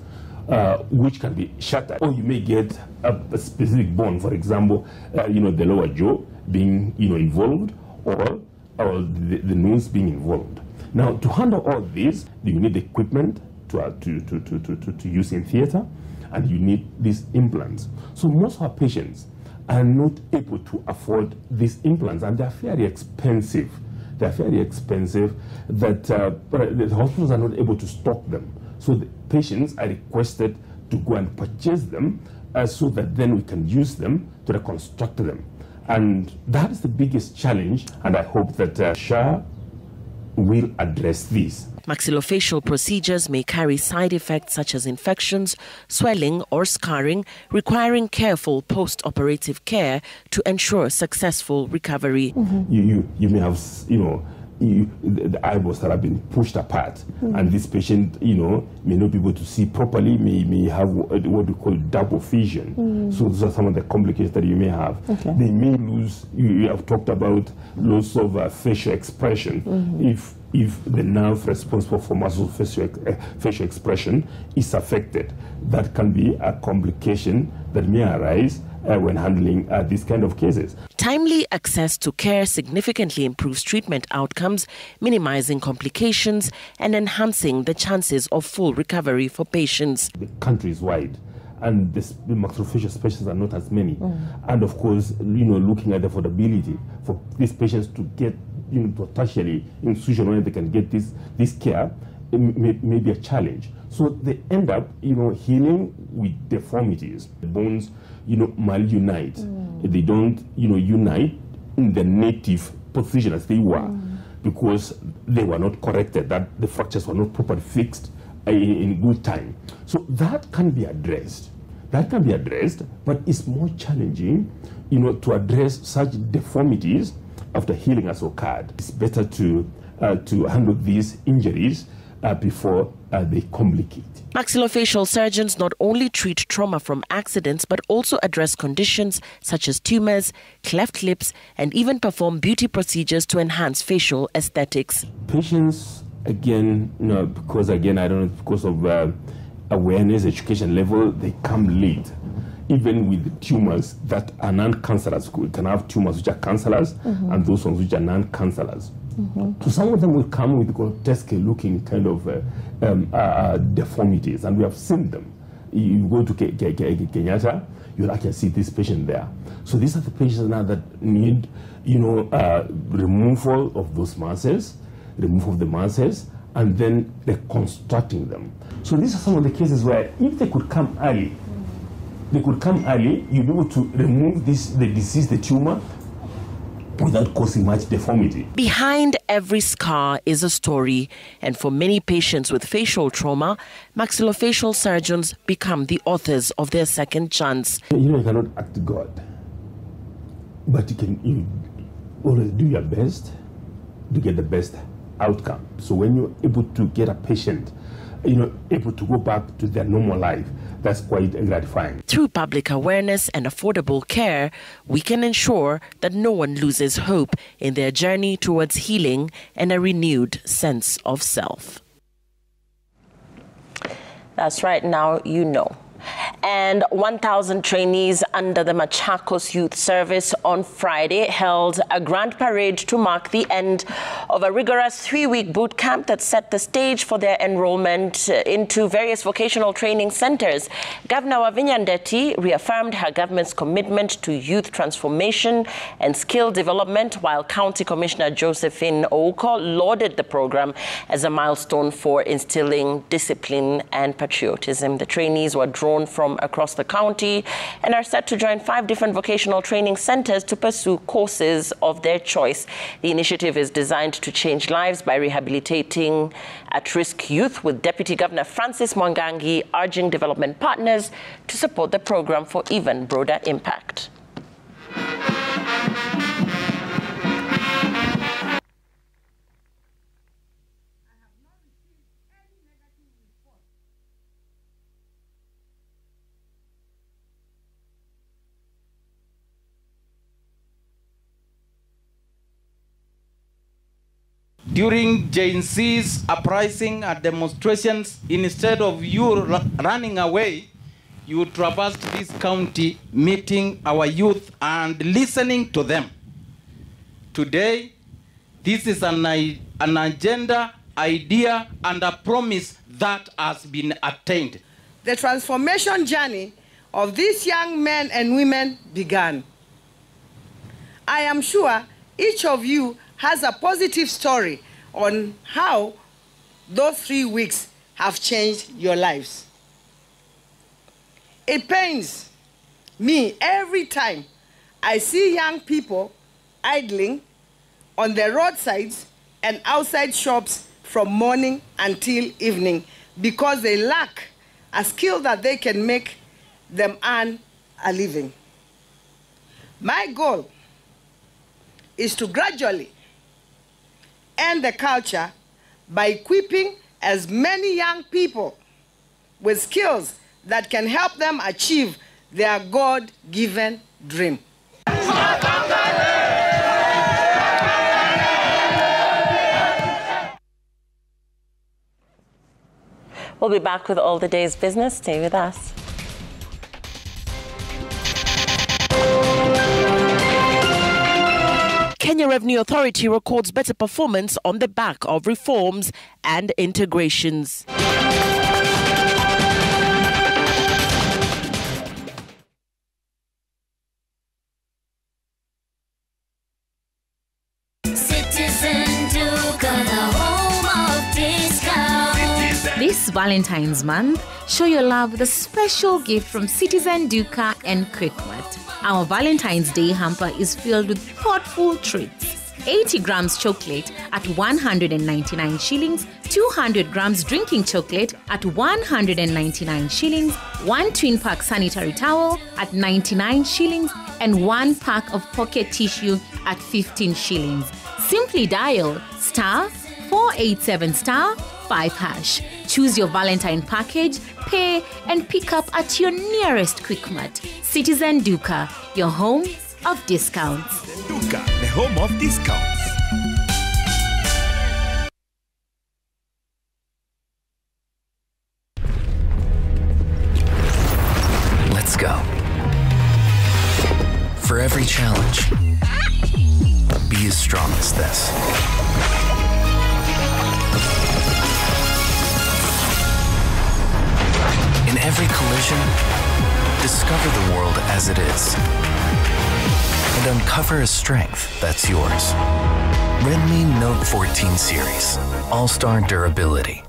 which can be shattered. Or you may get a specific bone, for example, the lower jaw being involved, or the nose being involved. Now, to handle all this, you need equipment to use in theater, and you need these implants. So most of our patients are not able to afford these implants, and they're very expensive. They're very expensive that the hospitals are not able to stock them. So the patients are requested to go and purchase them so that then we can use them to reconstruct them. And that is the biggest challenge, and I hope that SHA will address this. Maxillofacial procedures may carry side effects such as infections, swelling or scarring, requiring careful post-operative care to ensure successful recovery. You may have, the eyeballs that have been pushed apart, and this patient, may not be able to see properly, may have what we call double vision. So those are some of the complications that you may have. Okay. They may lose, you have talked about loss of facial expression. If the nerve responsible for muscle facial expression is affected, that can be a complication that may arise when handling these kind of cases. Timely access to care significantly improves treatment outcomes, minimizing complications and enhancing the chances of full recovery for patients. The country is wide, and the maxillofacial specialists are not as many. And of course, looking at the affordability for these patients to get to a tertiary institution where they can get this care, it may be a challenge. So they end up, healing with deformities. The bones, malunite. They don't, unite in the native position as they were, because they were not corrected, that the fractures were not properly fixed in good time. So that can be addressed. That can be addressed, but it's more challenging, to address such deformities after healing has occurred. It's better to handle these injuries before they complicate. Maxillofacial surgeons not only treat trauma from accidents, but also address conditions such as tumors, cleft lips, and even perform beauty procedures to enhance facial aesthetics. Patients, again, because I don't know, because of awareness, education level, they come late. Even with tumors that are non-cancerous. We can have tumors which are cancerous and those ones which are non-cancerous. So some of them will come with grotesque-looking kind of deformities, and we have seen them. You go to Kenyatta, you'll actually see this patient there. So these are the patients now that need, removal of those masses, removal of the masses, and then reconstructing them. So these are some of the cases where if they could come early, you'll be able to remove the disease, the tumor, without causing much deformity. Behind every scar is a story, and for many patients with facial trauma, maxillofacial surgeons become the authors of their second chance. You cannot act God, but you always do your best to get the best outcome. So when you're able to get a patient able to go back to their normal life. That's quite gratifying. Through public awareness and affordable care, we can ensure that no one loses hope in their journey towards healing and a renewed sense of self. That's right, now you know. And 1,000 trainees under the Machakos Youth Service on Friday held a grand parade to mark the end of a rigorous 3-week boot camp that set the stage for their enrollment into various vocational training centers. Governor Wavinya Ndeti reaffirmed her government's commitment to youth transformation and skill development, while County Commissioner Josephine Ouko lauded the program as a milestone for instilling discipline and patriotism. The trainees were drawn from across the county and are set to join 5 different vocational training centers to pursue courses of their choice. The initiative is designed to change lives by rehabilitating at-risk youth, with Deputy Governor Francis Mwangangi urging development partners to support the program for even broader impact. During Gen Z's uprising and demonstrations, instead of you running away, you traversed this county, meeting our youth and listening to them. Today, this is an agenda, idea, and a promise that has been attained. The transformation journey of these young men and women began. I am sure each of you has a positive story on how those 3 weeks have changed your lives. It pains me every time I see young people idling on the roadsides and outside shops from morning until evening because they lack a skill that they can make them earn a living. My goal is to gradually end the culture by equipping as many young people with skills that can help them achieve their God-given dream. We'll be back with all the day's business. Stay with us. Kenya Revenue Authority records better performance on the back of reforms and integrations. This Valentine's month, show your love with a special gift from Citizen Duka and Quickmart. Our Valentine's Day hamper is filled with thoughtful treats. 80 grams chocolate at 199 shillings, 200 grams drinking chocolate at 199 shillings, 1 twin pack sanitary towel at 99 shillings, and 1 pack of pocket tissue at 15 shillings. Simply dial *487*5#. Choose your Valentine package, pay, and pick up at your nearest Quickmart. Citizen Duka, your home of discounts. Duka, the home of discounts. Let's go. For every challenge, be as strong as this. In every collision, discover the world as it is and uncover a strength that's yours. Redmi Note 14 Series, All-Star Durability.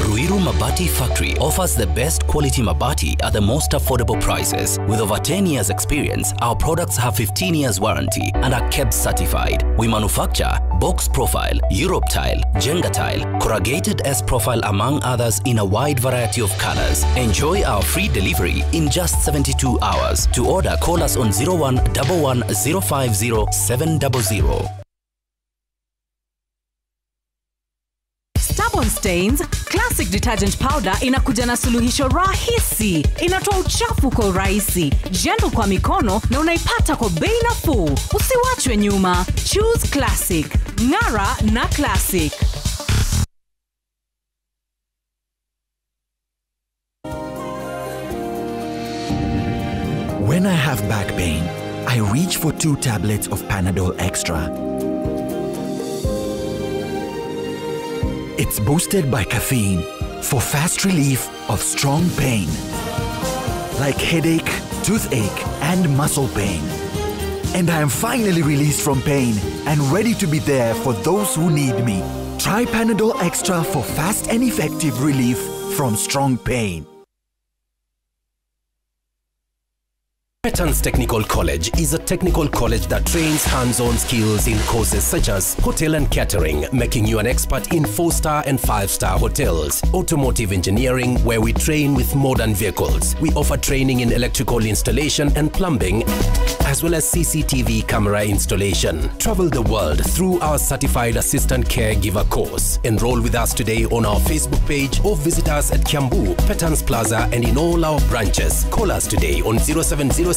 Ruiru Mabati Factory offers the best quality Mabati at the most affordable prices. With over 10 years experience, our products have 15 years warranty and are KEBS certified. We manufacture box profile, Europe tile, Jenga tile, corrugated S profile among others in a wide variety of colors. Enjoy our free delivery in just 72 hours. To order, call us on 0111 050 700. stubborn stains, Classic Detergent Powder inakuja na suluhisho rahisi. Inatoa uchafu kwa urahisi, gentle kwa mikono na unaipata kwa bei nafuu. Usiwachwe nyuma. Choose Classic. Ng'ara na Classic. When I have back pain, I reach for 2 tablets of Panadol Extra. It's boosted by caffeine for fast relief of strong pain, like headache, toothache, and muscle pain. And I am finally released from pain and ready to be there for those who need me. Try Panadol Extra for fast and effective relief from strong pain. Petans Technical College is a technical college that trains hands-on skills in courses such as hotel and catering, making you an expert in 4-star and 5-star hotels, automotive engineering, where we train with modern vehicles. We offer training in electrical installation and plumbing, as well as CCTV camera installation. Travel the world through our certified assistant caregiver course. Enroll with us today on our Facebook page or visit us at Kiambu, Petans Plaza, and in all our branches. Call us today on 0707-490-390.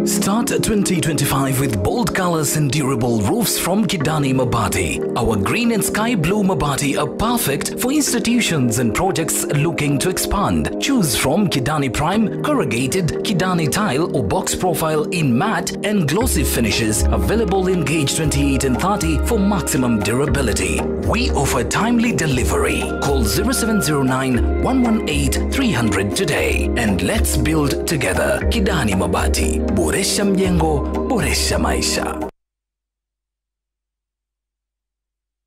Start 2025 with bold colors and durable roofs from Kidani Mabati. Our green and sky blue Mabati are perfect for institutions and projects looking to expand. Choose from Kidani Prime, corrugated, Kidani tile or box profile in matte and glossy finishes, available in gauge 28 and 30 for maximum durability. We offer timely delivery. Call 0709-118-300 today and let's build together. Kidani Mabati. Boresha mjengo, boresha maisha.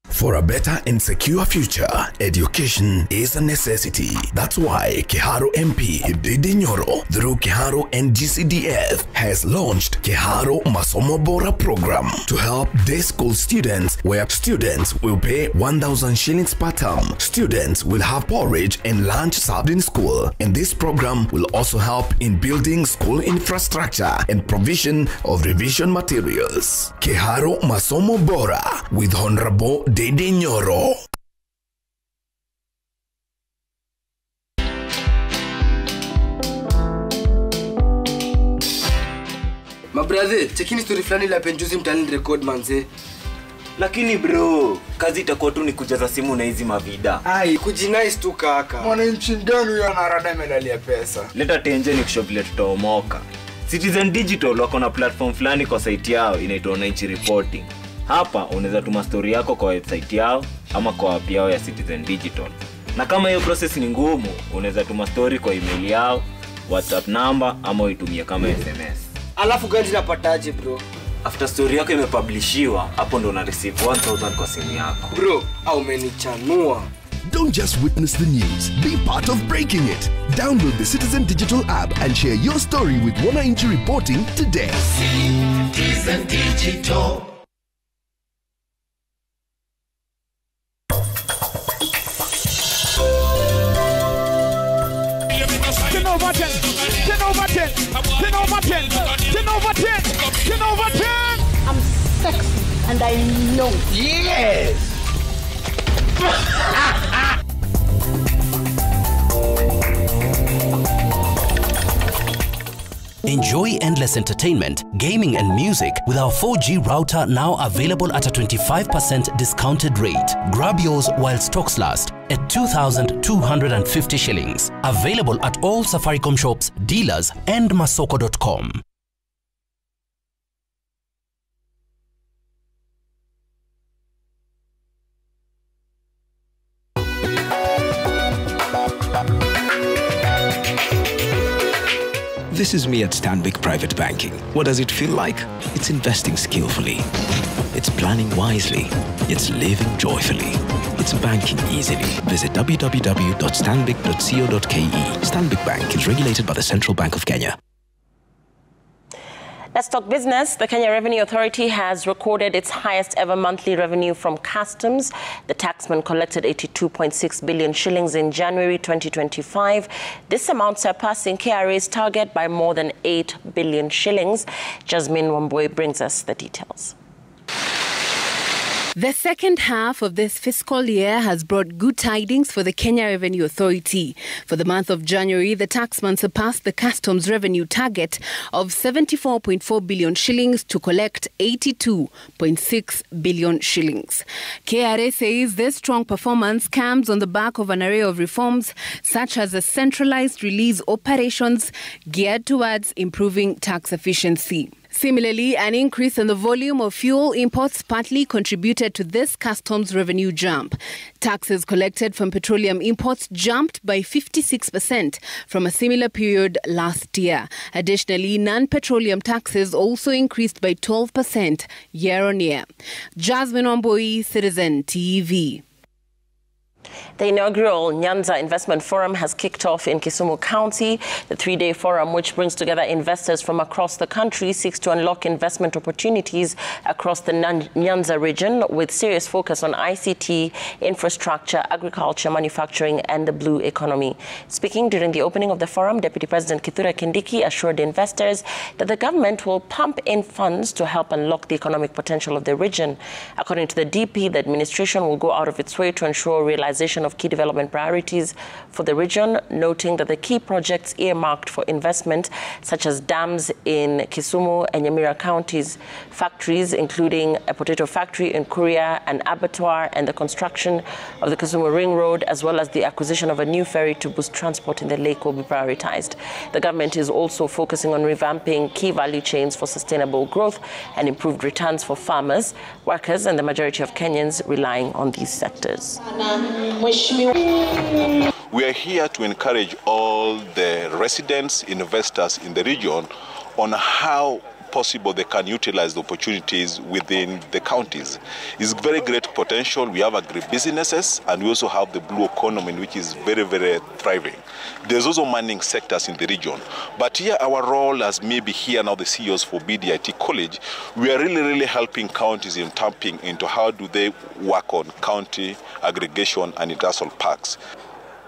For a better and secure future, education is a necessity. That's why Kiharo MP Ndindi Nyoro, through Kiharo and GCDF, has launched Kiharo Masomo Bora program to help day school students, where students will pay 1,000 shillings per term. Students will have porridge and lunch served in school. And this program will also help in building school infrastructure and provision of revision materials. Kiharo Masomo Bora with Honorable Ndindi Nyoro. Mabrother, chekini story fulani la penjuzi mtani record manze. Lakini bro, kazi itakuwa tu ni kujaza simu na hizi mavida. Ai, kujinice tu kaka. Mwananchi gani huyo anarada medalia pesa? Leta tenje ni kushow vile tutaomoka. Citizen Digital wako na platform fulani kwa site yao inaitwa Wananchi Reporting. Hapa unaweza tuma story yako kwa website yao ama kwa app yao ya Citizen Digital. Na kama hiyo process ni ngumu, unaweza tuma story kwa email yao, WhatsApp number ama uitumie kama SMS. Alafu gani napataje bro? After story yako imepublishiwa, hapo ndo una receive 1,000 kwa simu yako. Bro, au umenichanua. Don't just witness the news, be part of breaking it. Download the Citizen Digital app and share your story with Wananchi Reporting today. Citizen Digital. Over 10, 10 over 10, 10 over 10, 10 over 10, 10 over 10. I'm sexy and I know. Yes. Enjoy endless entertainment, gaming and music with our 4G router now available at a 25% discounted rate. Grab yours while stocks last at 2,250 shillings. Available at all Safaricom shops, dealers and masoko.com. This is me at Stanbic Private Banking. What does it feel like? It's investing skillfully. It's planning wisely. It's living joyfully. It's banking easily. Visit www.stanbic.co.ke. Stanbic Bank is regulated by the Central Bank of Kenya. Let's talk business. The Kenya Revenue Authority has recorded its highest ever monthly revenue from customs. The taxman collected 82.6 billion shillings in January 2025. This amount surpassing KRA's target by more than 8 billion shillings. Jasmine Wambui brings us the details. The second half of this fiscal year has brought good tidings for the Kenya Revenue Authority. For the month of January, the taxman surpassed the customs revenue target of 74.4 billion shillings to collect 82.6 billion shillings. KRA says this strong performance comes on the back of an array of reforms such as the centralized release operations geared towards improving tax efficiency. Similarly, an increase in the volume of fuel imports partly contributed to this customs revenue jump. Taxes collected from petroleum imports jumped by 56% from a similar period last year. Additionally, non-petroleum taxes also increased by 12% year-on-year. Jasmine Omboi, Citizen TV. The inaugural Nyanza Investment Forum has kicked off in Kisumu County. The three-day forum, which brings together investors from across the country, seeks to unlock investment opportunities across the Nyanza region with serious focus on ICT, infrastructure, agriculture, manufacturing, and the blue economy. Speaking during the opening of the forum, Deputy President Kithure Kindiki assured investors that the government will pump in funds to help unlock the economic potential of the region. According to the DP, the administration will go out of its way to ensure realization of key development priorities for the region, noting that the key projects earmarked for investment, such as dams in Kisumu and Nyamira counties, factories including a potato factory in Kuria, an abattoir, and the construction of the Kisumu Ring Road, as well as the acquisition of a new ferry to boost transport in the lake, will be prioritized. The government is also focusing on revamping key value chains for sustainable growth and improved returns for farmers, workers, and the majority of Kenyans relying on these sectors. We are here to encourage all the residents, investors in the region on how possible they can utilize the opportunities within the counties. It's very great potential. We have agribusinesses and we also have the blue economy, which is very, very thriving. There's also mining sectors in the region. But here our role as maybe here now the CEOs for BDIT College, we are really helping counties in tapping into how do they work on county aggregation and industrial parks.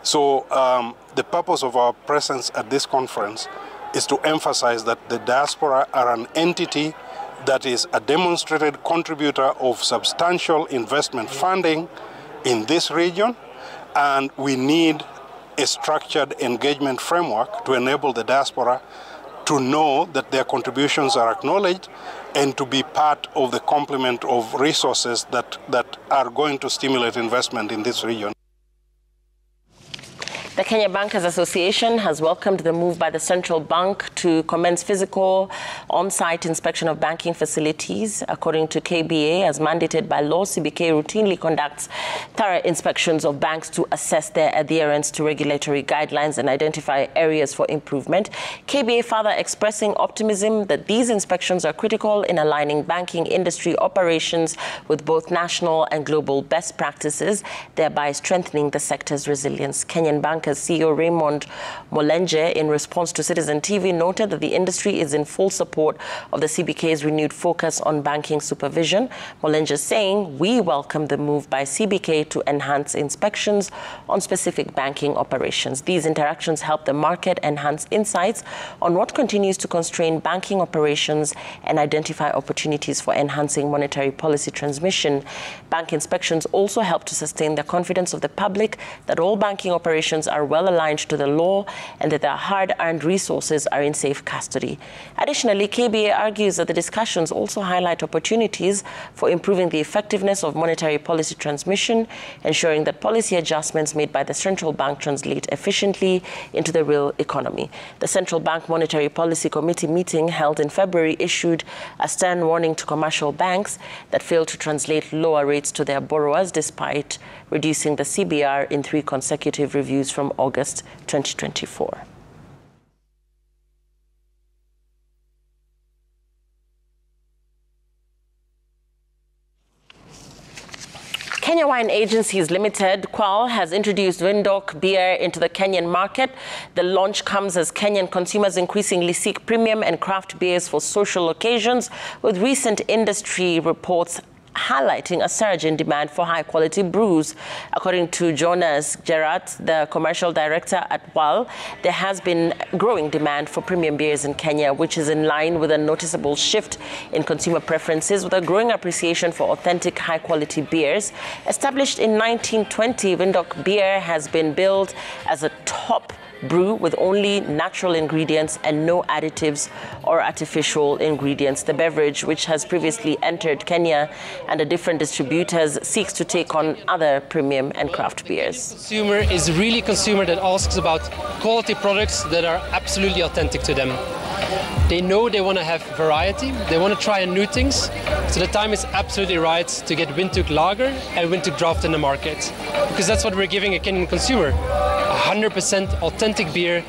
So the purpose of our presence at this conference is to emphasize that the diaspora are an entity that is a demonstrated contributor of substantial investment funding in this region, and we need a structured engagement framework to enable the diaspora to know that their contributions are acknowledged and to be part of the complement of resources that are going to stimulate investment in this region. The Kenya Bankers Association has welcomed the move by the central bank to commence physical on-site inspection of banking facilities. According to KBA, as mandated by law, CBK routinely conducts thorough inspections of banks to assess their adherence to regulatory guidelines and identify areas for improvement. KBA further expressing optimism that these inspections are critical in aligning banking industry operations with both national and global best practices, thereby strengthening the sector's resilience. Kenyan Bankers CEO Raymond Molenje, in response to Citizen TV, noted that the industry is in full support of the CBK's renewed focus on banking supervision. Molenje saying, "We welcome the move by CBK to enhance inspections on specific banking operations. These interactions help the market enhance insights on what continues to constrain banking operations and identify opportunities for enhancing monetary policy transmission. Bank inspections also help to sustain the confidence of the public that all banking operations are well aligned to the law and that their hard-earned resources are in safe custody." Additionally, KBA argues that the discussions also highlight opportunities for improving the effectiveness of monetary policy transmission, ensuring that policy adjustments made by the central bank translate efficiently into the real economy. The Central Bank Monetary Policy Committee meeting held in February issued a stern warning to commercial banks that failed to translate lower rates to their borrowers despite reducing the CBR in 3 consecutive reviews from August 2024. Kenya Wine Agencies Limited, KWAL, has introduced Windhoek beer into the Kenyan market. The launch comes as Kenyan consumers increasingly seek premium and craft beers for social occasions, with recent industry reports highlighting a surge in demand for high-quality brews. According to Jonas Gerard, the commercial director at WAL, there has been growing demand for premium beers in Kenya, which is in line with a noticeable shift in consumer preferences, with a growing appreciation for authentic high-quality beers. Established in 1920, Windhoek Beer has been billed as a top brew with only natural ingredients and no additives or artificial ingredients. The beverage, which has previously entered Kenya under different distributors, seeks to take on other premium and craft beers. Consumer is really a consumer that asks about quality products that are absolutely authentic to them. They know they want to have variety, they want to try new things, so the time is absolutely right to get Windhoek Lager and Windhoek Draft in the market, because that's what we're giving a Kenyan consumer. 100% authentic beer,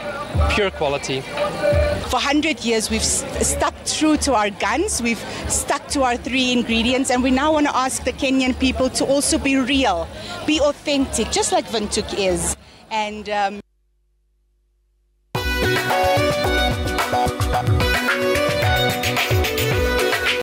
pure quality. For 100 years, we've stuck true to our guns, we've stuck to our 3 ingredients, and we now want to ask the Kenyan people to also be real, be authentic, just like Windhoek is. And